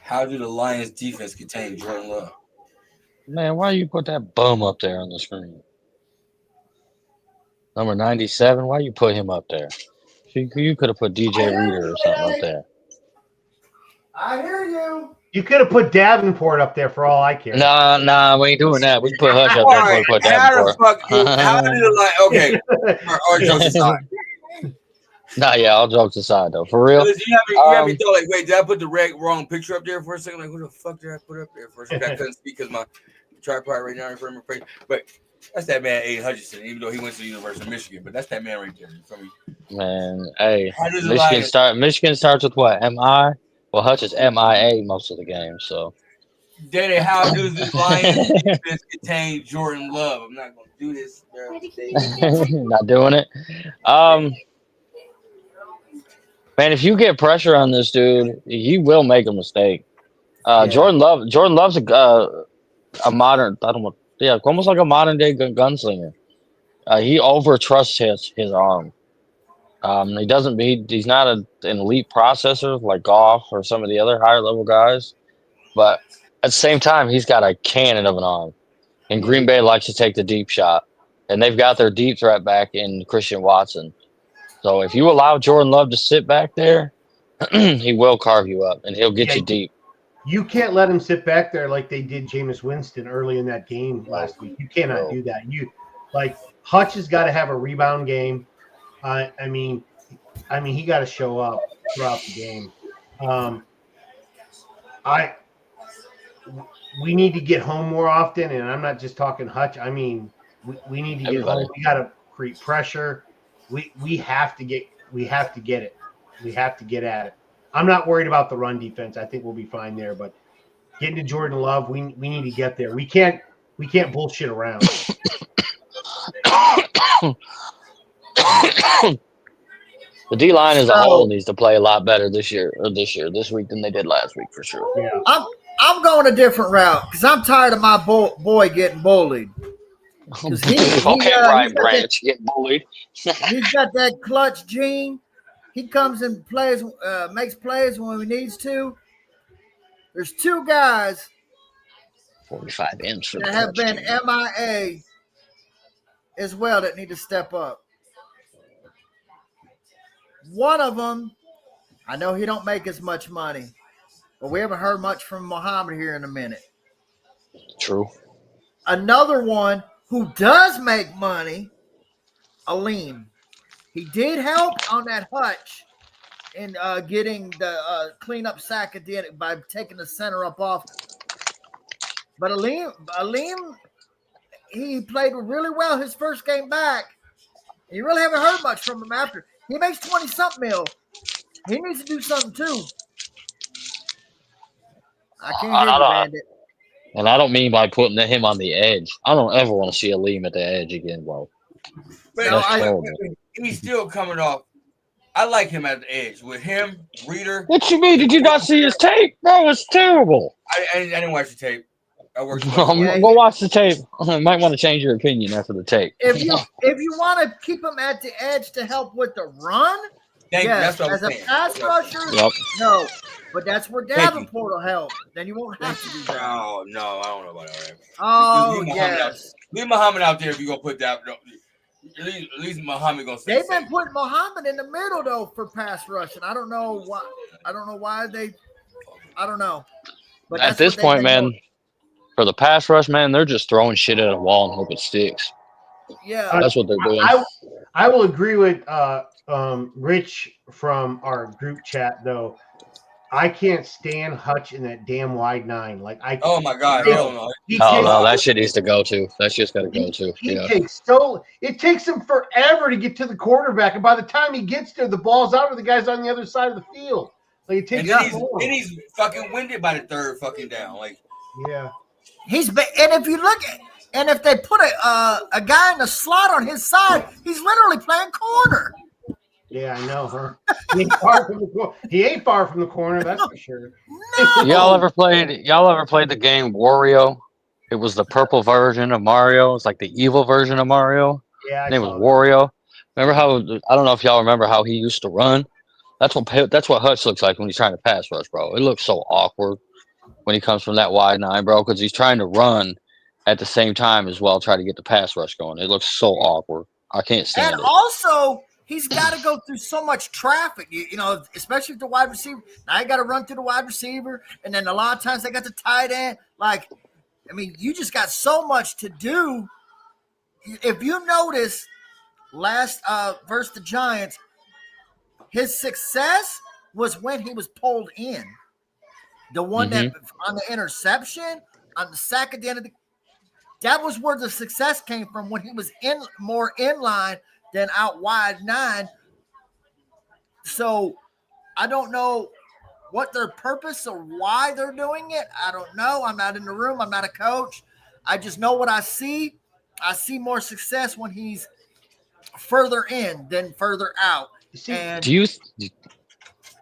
How do the Lions defense contain Jordan Love? Man, why you put that bum up there on the screen? Number 97, why you put him up there? You could have put DJ Reader or something up there. I hear you. You could have put Davenport up there for all I care. Nah, we ain't doing that. We put Hutch up there before we put Davenport. How did the okay? Or jokes aside. Nah, yeah, all jokes aside though, for real. You have me thought like, wait, did I put the wrong picture up there for a second? Like, who the fuck did I put up there for a second? I couldn't speak because my tripod right now in front of my face. But that's that man, Aiden Hutchinson, even though he went to the University of Michigan. But that's that man right there. You feel me? Man, hey, Michigan starts with what? MI? Well, Hutch is MIA most of the game, so. DaeDae, how does the Lions defense contain Jordan Love? I'm not going to do this. Not doing it. Man, if you get pressure on this dude, he will make a mistake. Jordan Love's a modern, almost like a modern day gunslinger. He over trusts his arm. He's not an elite processor like Goff or some of the other higher level guys, but at the same time, he's got a cannon of an arm. And Green Bay likes to take the deep shot, and they've got their deep threat back in Christian Watson. So if you allow Jordan Love to sit back there, he will carve you up, and he'll get you deep. You can't let him sit back there like they did Jameis Winston early in that game last week. You cannot do that. Hutch has got to have a rebound game. I mean, he got to show up throughout the game. We need to get home more often, and I'm not just talking Hutch. I mean, we need to get home. We got to create pressure. We have to get it. We have to get at it. I'm not worried about the run defense. I think we'll be fine there. But getting to Jordan Love, we need to get there. We can't bullshit around. The D line as a whole needs to play a lot better this week than they did last week for sure. Yeah. I'm going a different route because I'm tired of my boy getting bullied. Brian Branch getting bullied. He's got that clutch gene. He comes and plays, makes plays when he needs to. There's two guys 45 inch that have been MIA as well that need to step up. One of them, I know he don't make as much money, but we haven't heard much from Muhammad here in a minute. True. Another one who does make money, Aleem. He did help on that hutch in getting the cleanup sack at the end by taking the center up off. But Aleem, he played really well his first game back. You really haven't heard much from him after. He makes 20-something mil. He needs to do something too. I can't hear you, Bandit. And I don't mean by putting him on the edge. I don't ever want to see Aleem at the edge again, bro. But That's terrible. he's still coming off. I like him at the edge with him, Reader. What you mean? Did you not see his tape, bro? It's terrible. I didn't watch the tape. I worked. Go watch the tape. You might want to change your opinion after the tape. If you want to keep him at the edge to help with the run, yes. That's what as I'm a saying. pass rusher, Yep. no. But that's where Davenport will help. Then you won't have to do that. Oh no, I don't know about that. Oh yes. Leave Muhammad out there if you gonna put that. At least Muhammad gonna say. They've been putting Muhammad in the middle though for pass rushing. I don't know why. I don't know. But At this point, man, for the pass rush, man, they're just throwing shit at a wall and hope it sticks. Yeah, that's what they're doing. I will agree with Rich from our group chat though. I can't stand Hutch in that damn wide 9. Like oh my god, hell no. No, that shit needs to go too. That's just got to go too. It takes him forever to get to the quarterback, and by the time he gets there, the ball's out, or the guy's on the other side of the field. Like it takes. And then he's fucking winded by the third fucking down. Like yeah, and if you look at, and if they put a guy in the slot on his side, he's literally playing corner. Yeah, I know, huh? He ain't far from the corner, that's for sure. No. Y'all ever played the game Wario? It was the purple version of Mario. It's like the evil version of Mario. Yeah, His name was Wario. Remember how? I don't know if y'all remember how he used to run. That's what Hutch looks like when he's trying to pass rush, bro. It looks so awkward when he comes from that wide 9, bro, because he's trying to run at the same time as well, try to get the pass rush going. It looks so awkward. I can't stand it. And also, he's got to go through so much traffic, you know, especially with the wide receiver. Now you got to run through the wide receiver, and then a lot of times they got the tight end. Like, I mean, you just got so much to do. If you notice, last versus the Giants, his success was when he was pulled in. The one that on the interception, on the sack at the end of that was where the success came from, when he was more in line than out wide 9. So I don't know what their purpose or why they're doing it. I don't know. I'm not in the room. I'm not a coach. I just know what I see. I see more success when he's further in than further out.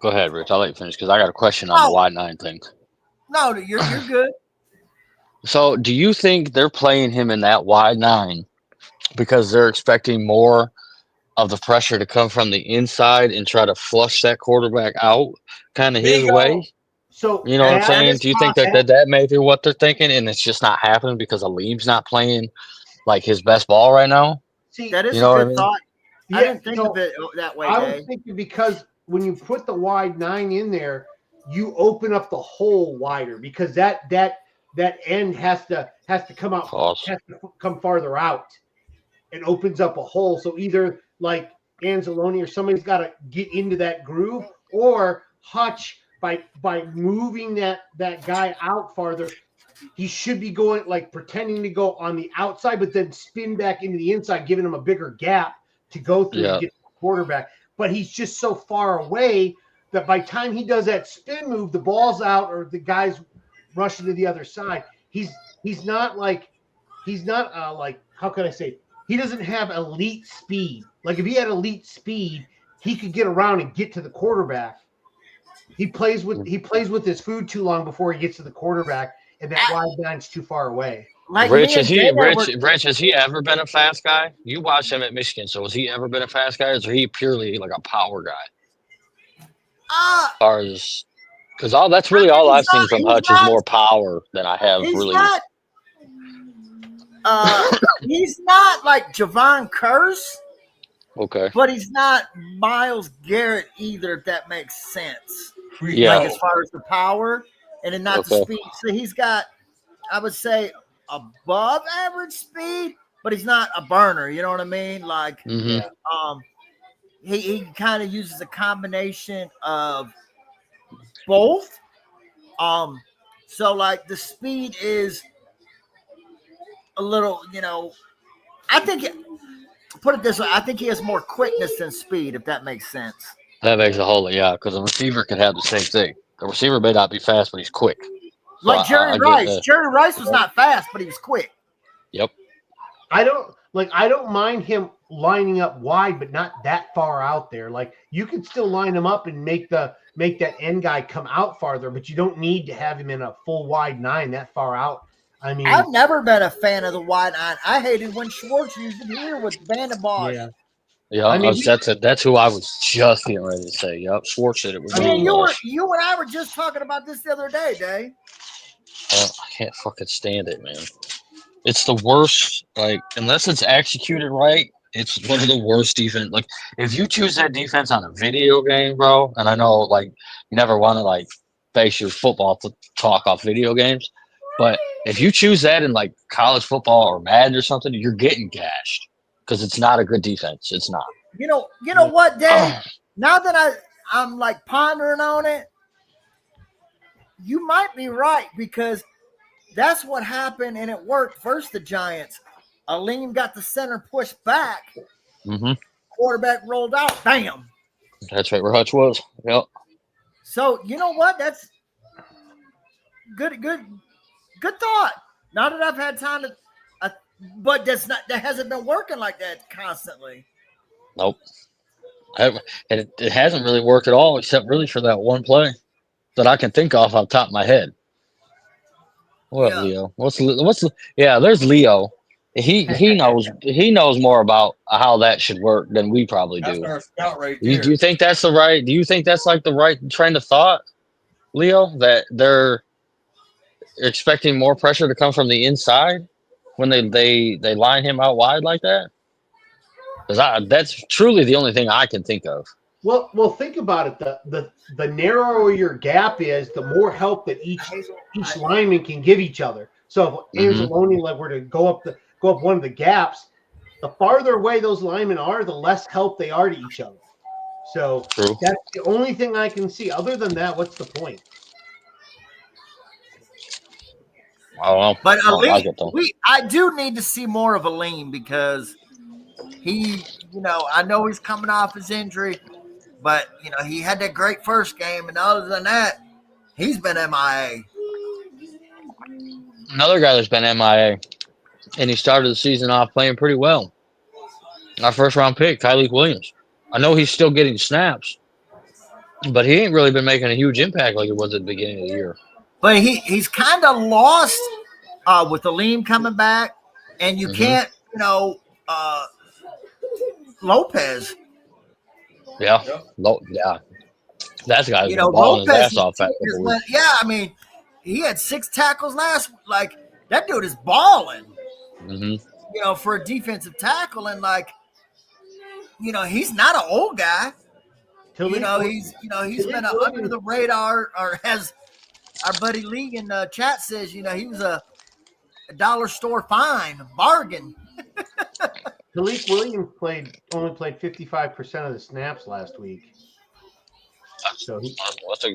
Go ahead, Rich. I'll let you finish because I got a question on the wide 9 thing. No, you're good. So do you think they're playing him in that wide 9 because they're expecting more of the pressure to come from the inside and try to flush that quarterback out kind of his way? So you know what I'm saying? Do you think that may be what they're thinking, and it's just not happening because Aleem's not playing like his best ball right now? See, that is you know a good thought. Yeah, I didn't think of it that way. I was thinking because when you put the wide 9 in there, you open up the hole wider because that end has to come out, has to come farther out. It opens up a hole. So either like Anzalone or somebody's got to get into that groove, or Hutch by moving that guy out farther, he should be going like pretending to go on the outside, but then spin back into the inside, giving him a bigger gap to go through to get to the quarterback. But he's just so far away that by the time he does that spin move, the ball's out or the guy's rushing to the other side. He's not how can I say? He doesn't have elite speed. Like if he had elite speed, he could get around and get to the quarterback. He plays with his food too long before he gets to the quarterback, and that wide line's too far away. Like Rich, has he ever been a fast guy? You watched him at Michigan, so has he ever been a fast guy, or is he purely like a power guy? Because that's really all I've seen from Hutch is more power than I have really. He's not like Javon Curse. Okay. But he's not Myles Garrett either, if that makes sense. Yeah. Like as far as the power and then not the speed. So he's got, I would say, above average speed, but he's not a burner. You know what I mean? Like, Mm-hmm. He kind of uses a combination of both. So like the speed is a little, I think put it this way, I think he has more quickness than speed, if that makes sense. That makes a whole lot, yeah, because a receiver could have the same thing. The receiver may not be fast, but he's quick. So Like Jerry I Rice. get that. Jerry Rice was not fast, but he was quick. Yep. I don't mind him lining up wide, but not that far out there. Like you could still line him up and make that end guy come out farther, but you don't need to have him in a full wide 9 that far out. I mean, I've never been a fan of the wide 9. I hated when Schwartz used it here with Bandit Bosch. yeah. Yeah, I mean, that's who I was just getting ready to say. Yep, Schwartz said it was. Man, you and I were just talking about this the other day, Day. I can't fucking stand it, man. It's the worst. Like, unless it's executed right, it's one of the worst defense. Like, if you choose that defense on a video game, bro, and I know, like, you never want to like base your football talk off video games, but if you choose that in like college football or Madden or something, you're getting gashed because it's not a good defense. It's not. You know what, Dave? Now that I'm like pondering on it, you might be right because that's what happened and it worked versus the Giants. Aleem got the center pushed back. Mm-hmm. Quarterback rolled out. Bam. That's right where Hutch was. Yep. So you know what? That's good thought. Now that I've had time to, but that hasn't been working like that constantly. Nope. And it hasn't really worked at all, except really for that one play that I can think of off the top of my head. What, Yeah. Leo? There's Leo. He knows more about how that should work than we probably do. That's our scout right there. Do you think that's the right? Do you think that's like the right train of thought, Leo? That they're expecting more pressure to come from the inside when they line him out wide like that? Because that's truly the only thing I can think of. Well, think about it. The narrower your gap is, the more help that each lineman can give each other. So if Anzalone were to go up one of the gaps, the farther away those linemen are, the less help they are to each other. So True. That's the only thing I can see. Other than that, what's the point? But Aleem, I do need to see more of Aleem because he, I know he's coming off his injury, but he had that great first game, and other than that, he's been MIA. Another guy that's been MIA, and he started the season off playing pretty well. Our first round pick, Tyleek Williams. I know he's still getting snaps, but he ain't really been making a huge impact like it was at the beginning of the year. But he's kind of lost with Aleem coming back, and you can't, Lopez. Yeah. Yeah. That's a guy who's been balling his ass off. Yeah, I mean, he had 6 tackles last. Like that dude is balling. Mm-hmm. For a defensive tackle, and he's not an old guy. He's been under the radar, or as our buddy Lee in the chat says, he was a dollar store fine bargain. Tyleek Williams only played 55% of the snaps last week. So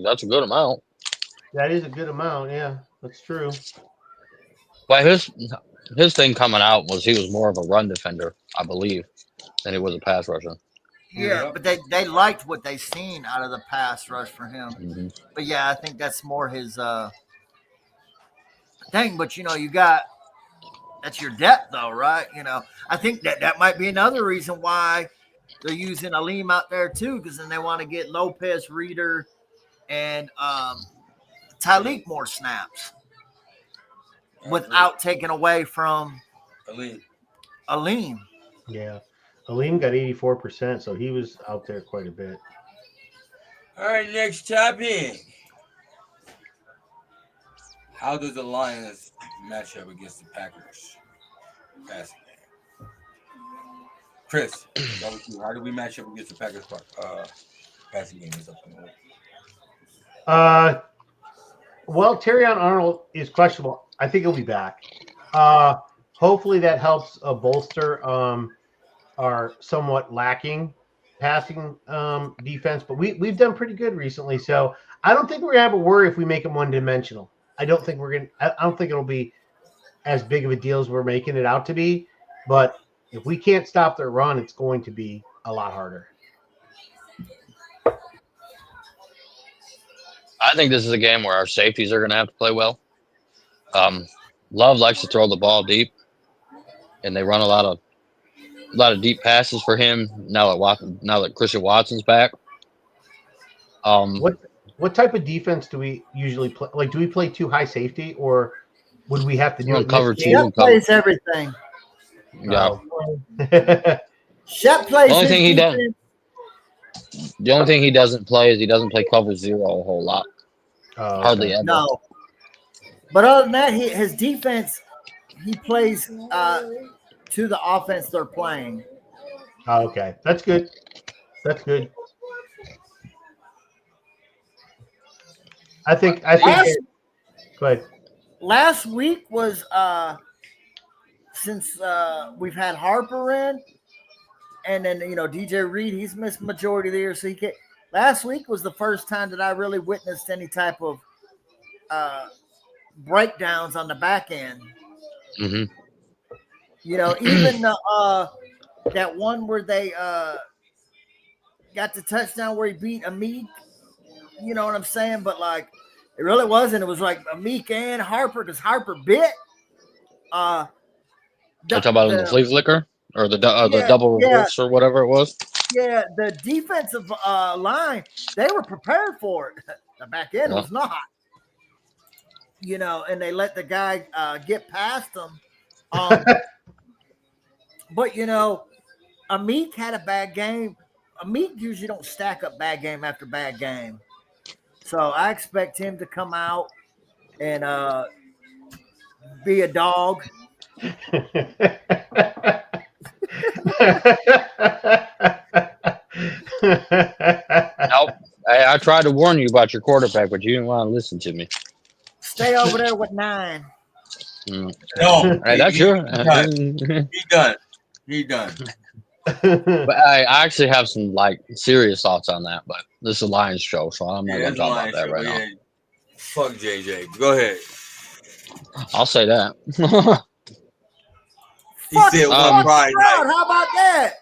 that's a good amount. That is a good amount, yeah. That's true. But his thing coming out was he was more of a run defender, I believe, than he was a pass rusher. Yeah, but they liked what they seen out of the pass rush for him. Mm-hmm. But yeah, I think that's more his thing. But that's your depth though, right? I think that might be another reason why they're using Aleem out there too, because then they want to get Lopez, Reeder, and Tyleek more snaps without taking away from Aleem. Yeah. Aleem got 84%, so he was out there quite a bit. All right, next topic. How does the Lions match up against the Packers passing game? Chris, how do we match up against the Packers passing game this upcoming week? Well, Terrion Arnold is questionable. I think he'll be back. hopefully that helps bolster our somewhat lacking passing defense. But we've done pretty good recently, so I don't think we're gonna have a worry if we make them one-dimensional. I don't think I don't think it'll be as big of a deal as we're making it out to be. But if we can't stop their run, it's going to be a lot harder. I think this is a game where our safeties are going to have to play well. Love likes to throw the ball deep, and they run a lot of deep passes for him. Now that Christian Watson's back. What type of defense do we usually play? Like, do we play too high safety, or would we have to do it? Cover two. Shep plays everything. Yeah. Shep plays. The only thing he doesn't play is he doesn't play cover zero a whole lot. Hardly ever. No. But other than that, his defense, he plays to the offense they're playing. Okay, that's good. That's good. I think. Go ahead. Last week was since we've had Harper in, and then DJ Reed, he's missed majority of the year, so he can't. Last week was the first time that I really witnessed any type of breakdowns on the back end. Mm-hmm. Even that one where they got the touchdown where he beat Amik. You know what I'm saying? But like, it really wasn't. It was like Amik and Harper because Harper bit. You're talking about the flea flicker or the double reverse or whatever it was. Yeah, the defensive line, they were prepared for it. The back end was not. And they let the guy get past them. But Amik had a bad game. Amik usually don't stack up bad game after bad game. So I expect him to come out and be a dog. Nope. I tried to warn you about your quarterback, but you didn't want to listen to me. Stay over there with 9. No, hey, that's your. He done. But I actually have some serious thoughts on that, but this is a Lions show, so I'm not going to talk about that right now. Fuck JJ. Go ahead. I'll say that. He said one Friday night. How about that?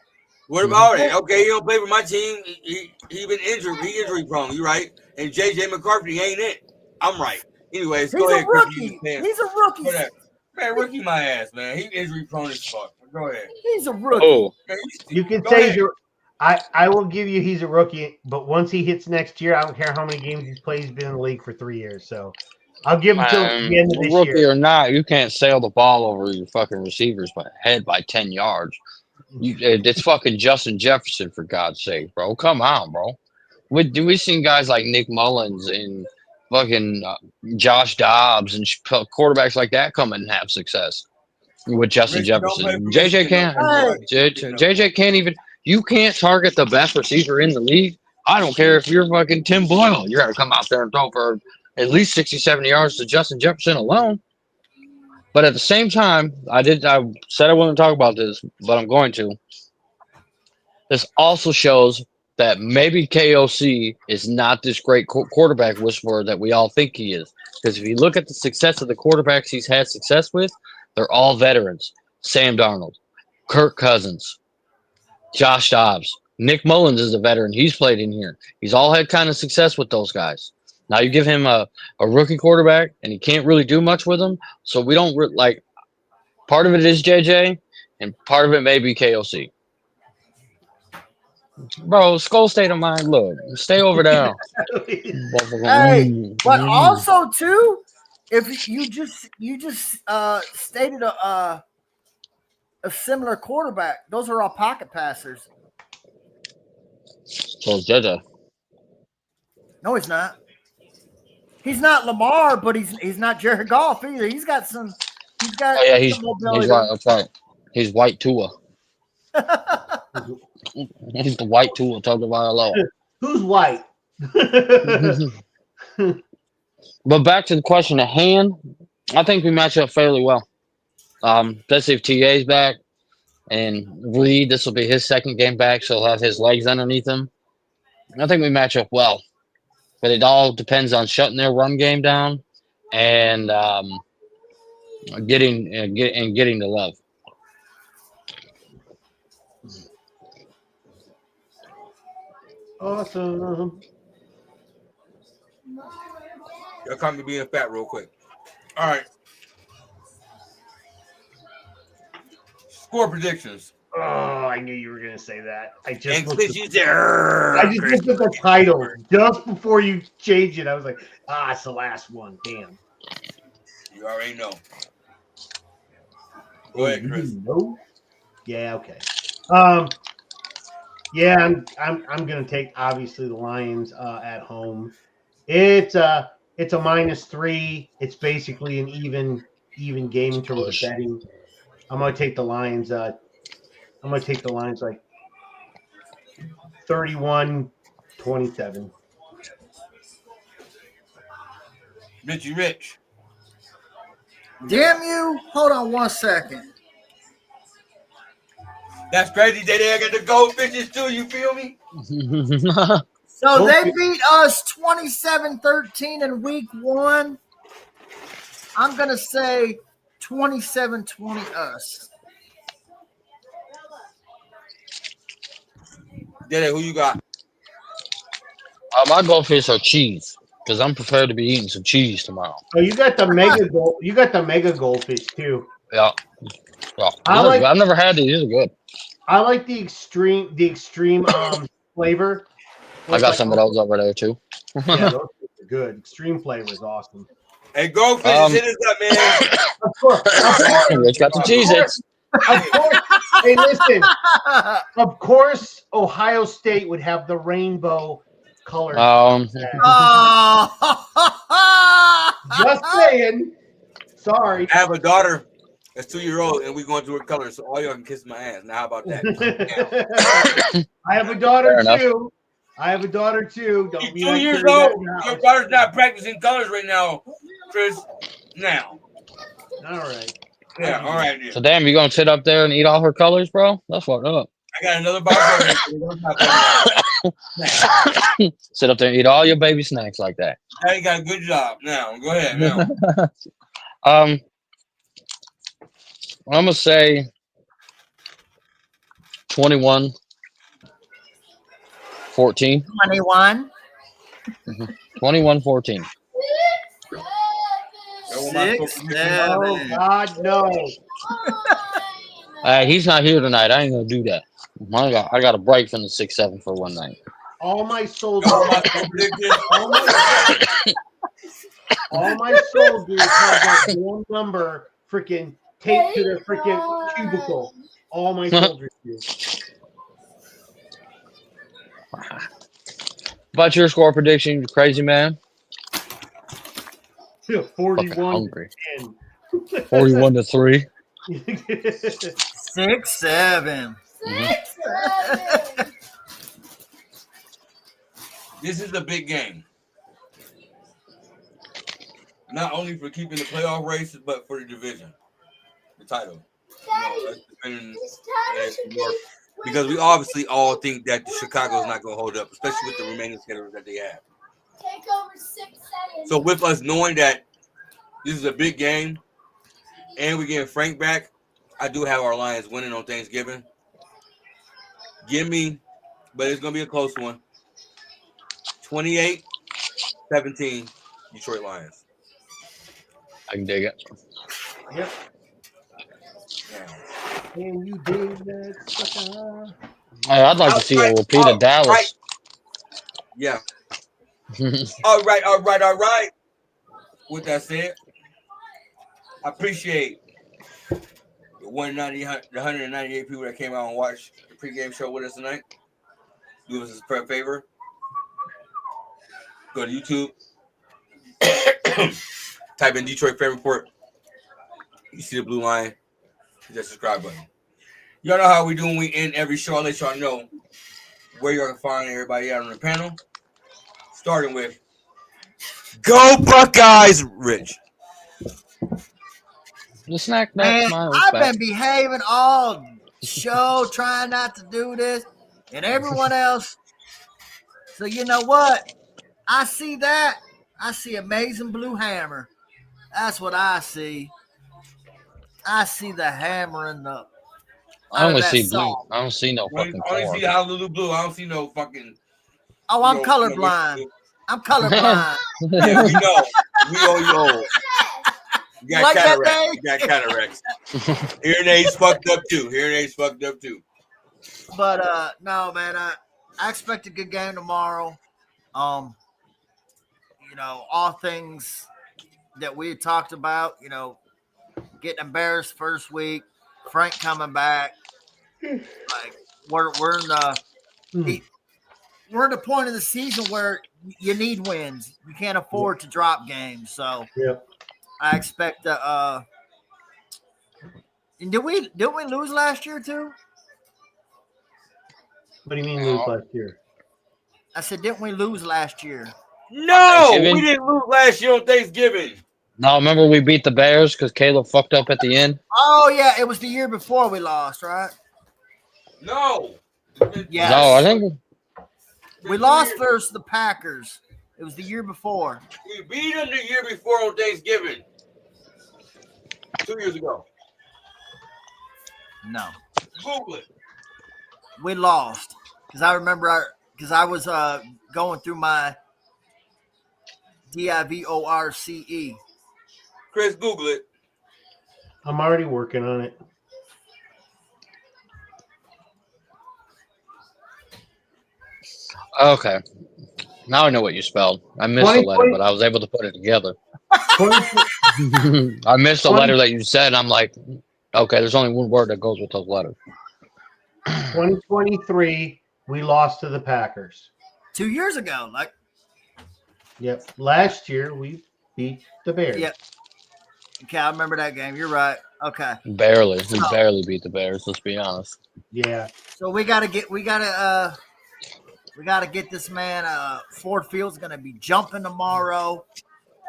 What about it? Okay, he don't play for my team. He been injured. He injury prone. You right? And JJ McCarthy ain't it. I'm right. Anyways, go ahead. He's a rookie. Man, rookie my ass, man. He injury prone as fuck. Go ahead. He's a rookie. Oh. You can say I will give you he's a rookie, but once he hits next year, I don't care how many games he's played. He's been in the league for 3 years, so I'll give him till the end of this rookie year. or not, you can't sail the ball over your fucking receivers head by 10 yards. It's fucking Justin Jefferson, for God's sake, bro. Come on, bro. We've seen guys like Nick Mullins and fucking Josh Dobbs and quarterbacks like that come in and have success with Justin Jefferson. JJ can't. JJ can't even. You can't target the best receiver in the league. I don't care if you're fucking Tim Boyle. You're going to come out there and throw for at least 60, 70 yards to Justin Jefferson alone. But at the same time, I said I wouldn't talk about this, but I'm going to. This also shows that maybe KOC is not this great quarterback whisperer that we all think he is. Because if you look at the success of the quarterbacks he's had success with, they're all veterans. Sam Darnold, Kirk Cousins, Josh Dobbs. Nick Mullins is a veteran. He's played in here. He's all had kind of success with those guys. Now you give him a rookie quarterback, and he can't really do much with him. So we don't part of it is JJ, and part of it may be KOC. Bro, skull state of mind. Look, stay over there. Hey, but also too, if you just stated a similar quarterback, those are all pocket passers. So it's JJ. No, he's not. He's not Lamar, but he's not Jared Goff either. He's got some. He's got. Oh yeah, he's right. That's right. He's white Tua. He's the white Tua talking about hello. Who's white? But back to the question at hand, I think we match up fairly well. Especially if TA's back. And Reed, this will be his second game back, so he'll have his legs underneath him. I think we match up well. But it all depends on shutting their run game down and getting the love. Awesome. Y'all caught me being fat real quick. All right. Score predictions. Oh, I knew you were gonna say that. I just And looked Chris, at, you there. I just looked at the title just before you changed it. I was like, it's the last one. Damn. You already know. Go ahead, Chris. No. Yeah. Okay. Yeah, I'm gonna take obviously the Lions at home. It's a -3. It's basically an even game in terms of betting. I'm gonna take the Lions. Like 31-27. Richie Rich. Damn you. Hold on 1 second. That's crazy. They got the goldfishes too. You feel me? So they beat us 27-13 in week 1. I'm going to say 27-20 us. DaeDae, who you got? My goldfish are cheese because I'm prepared to be eating some cheese tomorrow. Oh, you got the mega gold. You got the mega goldfish too. Yeah. I've never had these. These are good. I like the extreme flavor. I got some of those over there too. Yeah, those are good. Extreme flavor is awesome. Hey, goldfish, hit us up, man. Of course. Rich got the Cheez-Its. Of course. Hey, listen. Of course, Ohio State would have the rainbow color. Just saying. Sorry. I have a daughter that's 2-year-old, and we're going through her colors, so all y'all can kiss my ass. Now, how about that? I have a daughter too. Don't be 2 like years Terry old. Gatton. Your daughter's not practicing colors right now, Chris. Now. All right. Yeah, all right. Then. So damn, you gonna sit up there and eat all her colors, bro? That's fucked up. I got another box. Sit up there and eat all your baby snacks like that. I got a good job. Now, go ahead. Now. I'm gonna say 21-14. 21. 21-14. 6, 7. Oh God, no. He's not here tonight. I ain't gonna do that. I got a break from the 6-7 for one night. All my soldiers. all my soldiers have that one number freaking taped to their freaking cubicle. All my soldiers do. About your score prediction, you crazy man? 41. 41-3. 6, 7. This is a big game. Not only for keeping the playoff race, but for the division, the title. Because we obviously all think that Chicago is not going to hold up, especially with the remaining schedules that they have. Take over 6 seconds. So with us knowing that this is a big game, and we're getting Frank back, I do have our Lions winning on Thanksgiving. Give me, but it's going to be a close one. 28-17, Detroit Lions. I can dig it. Yep. Can you dig that sucker? Hey, I'd like to see a repeat of Dallas. Right. Yeah. All right. With that said, I appreciate the 198 people that came out and watched the pregame show with us tonight. Do us a favor. Go to YouTube. Type in Detroit Fan Report. You see the blue line. Hit that subscribe button. Y'all know how we do when we end every show. I'll let y'all know where y'all can find everybody out on the panel. Starting with Go Buckeyes, Rich. The snack Man, back's my old I've back. been behaving all show, trying not to do this, and everyone else. So you know what? I see that. I see Amazing Blue Hammer. That's what I see. I see the hammer in the. I out of only that see blue. salt. I don't see no I fucking only see corn. Honolulu Blue. I don't see no fucking. Oh, I'm colorblind. I'm colorblind. Yeah, we know. We owe you old. You got Like that, cataracts. Dave? You got cataracts. Hearing aids fucked up too. Hearing aids fucked up too. But no, man. I expect a good game tomorrow. You know, all things that we had talked about. You know, getting embarrassed first week. Frank coming back. Like we're in the we're at the point of the season where you need wins. You can't afford to drop games. So Yep. I expect and didn't we lose last year too? What do you mean lose last year? I said, didn't we lose last year? No, Thanksgiving? we didn't lose last year on Thanksgiving. No, remember we beat the Bears because Caleb fucked up at the end? Oh yeah, it was the year before we lost, right? No. Yes. No, I think We lost versus the Packers. It was the year before. We beat them the year before on Thanksgiving. 2 years ago. No, Google it. we lost because I remember because I was going through my DIVORCE. Chris, Google it. I'm already working on it. okay. Now I know what you spelled. I missed the letter, but I was able to put it together. I missed the letter that you said, and I'm like, okay, there's only one word that goes with those letters. 2023, we lost to the Packers. 2 years ago, like Yep. Last year, we beat the Bears. Yep. Okay, I remember that game. You're right. Okay. Barely. We barely beat the Bears, let's be honest. Yeah. So we gotta get this man. Ford Field's gonna be jumping tomorrow.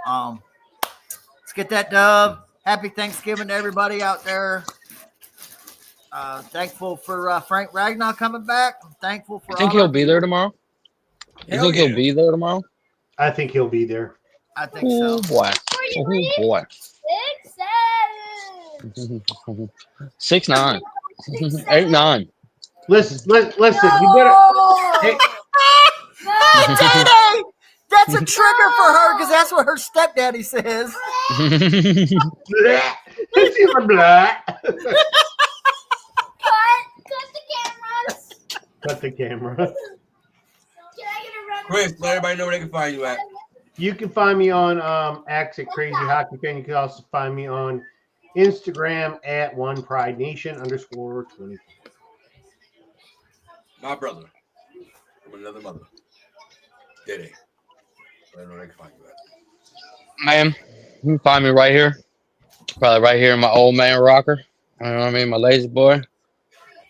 Let's get that dub. Happy Thanksgiving to everybody out there. Thankful for Frank Ragnar coming back. I'm thankful for. You think he'll be there tomorrow? You think he'll be there tomorrow? I think he'll be there. I think so. Oh boy. Oh boy. 6'7". 6'9". 8'9". Listen, you better. Hey, DaeDae! That's a trigger for her because that's what her stepdaddy says. blah. It's even blah. Cut the cameras. Cut the camera. Can I get a run? Chris, let everybody know where they can find you at. You can find me on X at Crazy Hockey Fan. You can also find me on Instagram at @OnePrideNation_20. My brother. From another mother. DaeDae. Let them know where they can find you at. Man, you can find me right here. Probably right here in my old man rocker. You know what I mean? My lazy boy.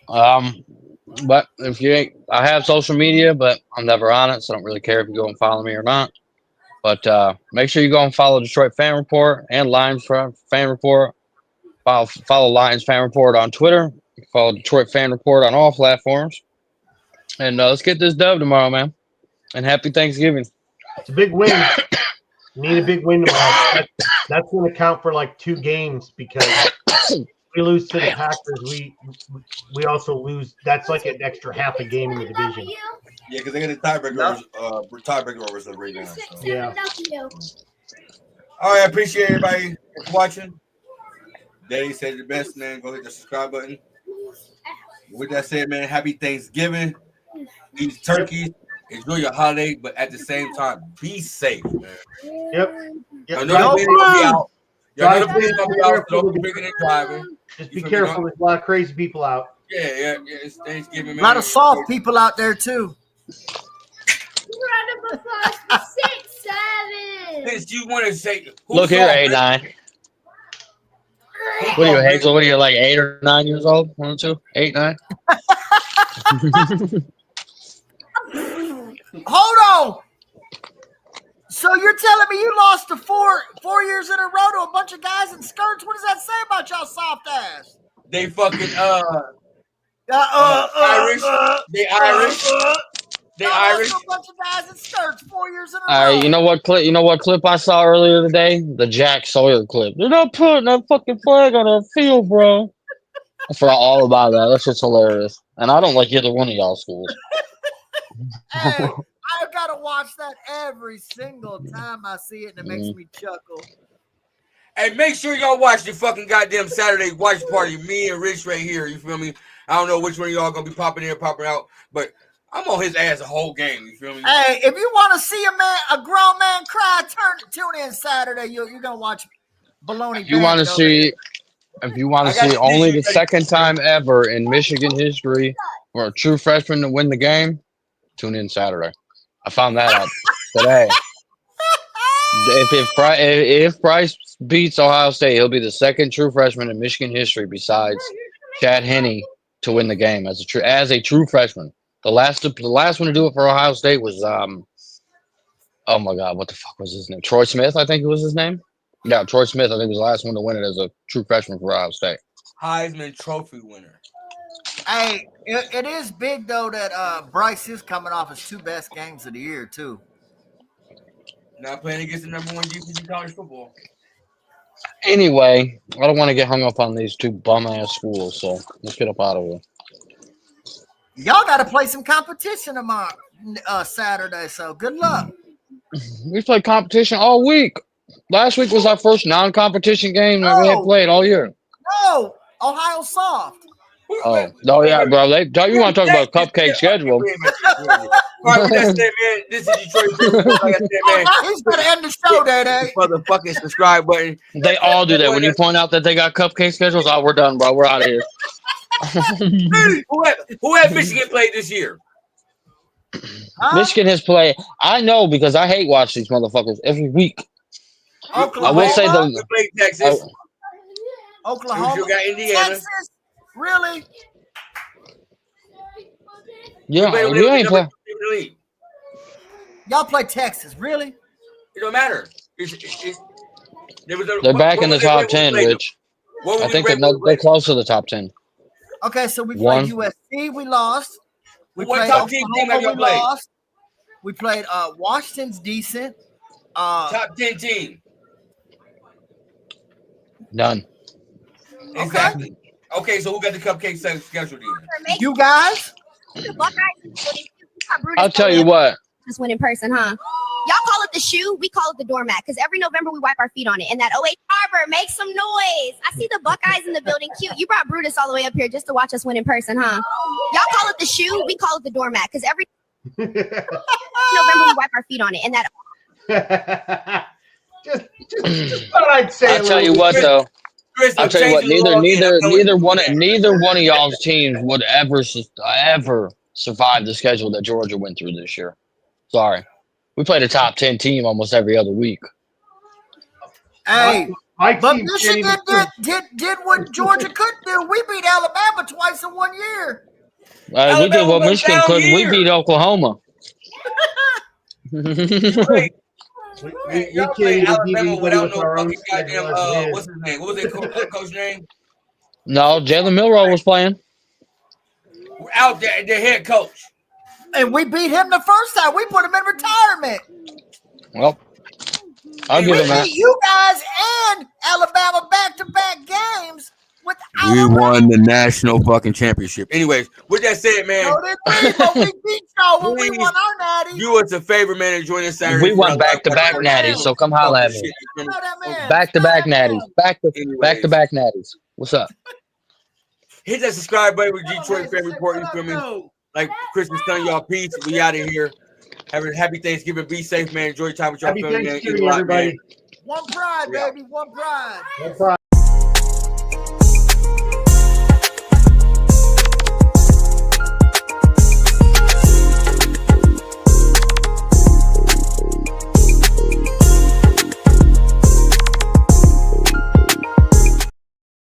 But if you ain't, I have social media, but I'm never on it, so I don't really care if you go and follow me or not. But make sure you go and follow Detroit Fan Report and Lions Fan Report. Follow Lions Fan Report on Twitter. Follow Detroit Fan Report on all platforms. And let's get this dub tomorrow, man. And happy Thanksgiving. It's a big win. Need a big win tomorrow. That's going to count for like 2 games because if we lose to the Packers, we also lose. That's like an extra half a game in the division. Yeah, because they got the tiebreaker over the right now. So. Yeah. All right, I appreciate everybody watching. DaeDae said the best, man. Go hit the subscribe button. With that said, man, happy Thanksgiving. Eat turkey. Enjoy your holiday, but at the same time, be safe, man. Yep. I know the video's gonna be out. Y'all know the video's gonna be out, so don't be drinking and driving. Just be careful. There's a lot of crazy people out. Yeah. It's Thanksgiving, A man. lot of soft people out there too. Round of applause for 6'7". Since you want to say, Look here, 8'9". What are you, Hazel? What are you, like 8 or 9 years old? 1, 2, 8, 9? Hold on. So you're telling me you lost to four years in a row to a bunch of guys in skirts? What does that say about y'all soft ass? They fucking Irish. They Irish. They Irish. A bunch of guys in skirts 4 years in a row. All right, you know what clip I saw earlier today? The Jack Sawyer clip. They're not putting that fucking flag on our field, bro. I forgot all about that. That's just hilarious. And I don't like either one of y'all schools. Hey, I've got to watch that every single time I see it, and it makes me chuckle. Hey, make sure y'all watch the fucking goddamn Saturday watch party. Me and Rich right here. You feel me? I don't know which one of y'all gonna be popping in, popping out, but I'm on his ass the whole game. You feel me? Hey, if you want to see a grown man cry, tune in Saturday. You're gonna watch baloney. If you want to see only the second time ever in Michigan history for a true freshman to win the game, tune in Saturday. I found that out today. If Price beats Ohio State, he'll be the second true freshman in Michigan history besides Chad Henne to win the game as a true freshman. The last one to do it for Ohio State was oh my God, what the fuck was his name? Troy Smith, I think it was his name. Yeah, Troy Smith, I think was the last one to win it as a true freshman for Ohio State. Heisman Trophy winner. Hey, it is big though that Bryce is coming off his 2 best games of the year too. Not playing against the number 1 defense in college football. Anyway, I don't want to get hung up on these 2 bum-ass schools, so let's get up out of here. Y'all got to play some competition tomorrow, Saturday, so good luck. We played competition all week. Last week was our first non-competition game that we had played all year. No, Ohio soft. Oh, yeah, bro. You want to talk about cupcake schedule? All right, with that said, man, this is Detroit. Like I said, man, He's going to end the show, DaeDae. Motherfucking subscribe button. They all do that. When you point out that they got cupcake schedules, we're done, bro. We're out of here. Who had Michigan played this year? Huh? Michigan has played. I know because I hate watch these motherfuckers every week. Oklahoma, I will say We played Texas. Oklahoma, You got Indiana. Texas, really? Yeah, we ain't play. Y'all play Texas, really? It don't matter. They're back in the top 10, Rich. I think they're close to the top 10. Okay, so we played USC, we lost. We What played top 10 team have y'all we played? lost. We played Washington's decent. Top 10 team. None. Exactly. Okay, so who got the cupcake schedule then? You guys? I'll tell you what. Just win in person, huh? Y'all call it the shoe, we call it the doormat, because every November we wipe our feet on it. And that OH Harbor, make some noise. I see the Buckeyes in the building. Cute. You brought Brutus all the way up here just to watch us win in person, huh? Y'all call it the shoe, we call it the doormat, because every November we wipe our feet on it. And that just thought I'd say. I'll tell you what, though. Chris, I'll tell you what. Neither one of y'all's teams would ever survive the schedule that Georgia went through this year. Sorry. We played a top 10 team almost every other week. Hey, but Michigan did what Georgia couldn't do. We beat Alabama twice in 1 year. We did what Michigan couldn't. We beat Oklahoma. We can't even beat anybody with our own goddamn, what's his name? What was their coach name? No, Jalen Milroe was playing. Out there, the head coach. And we beat him the first time. We put him in retirement. Well, I'll give him that. You guys and Alabama back-to-back games with We won the national fucking championship. Anyways, with that said, man. So did we, but we beat y'all when we won our natty. Do us a favor, man, and join us Saturday. We won back-to-back natties, so come holla at me. Back-to-back natties. Back-to-back natties. What's up? Hit that subscribe button with Detroit Fan Report. You feel me? Like Christmas telling y'all peace. We out of here. Have a happy Thanksgiving. Be safe, man. Enjoy your time with y'all Happy family. Thanksgiving, everybody. One pride, baby. One pride. One pride.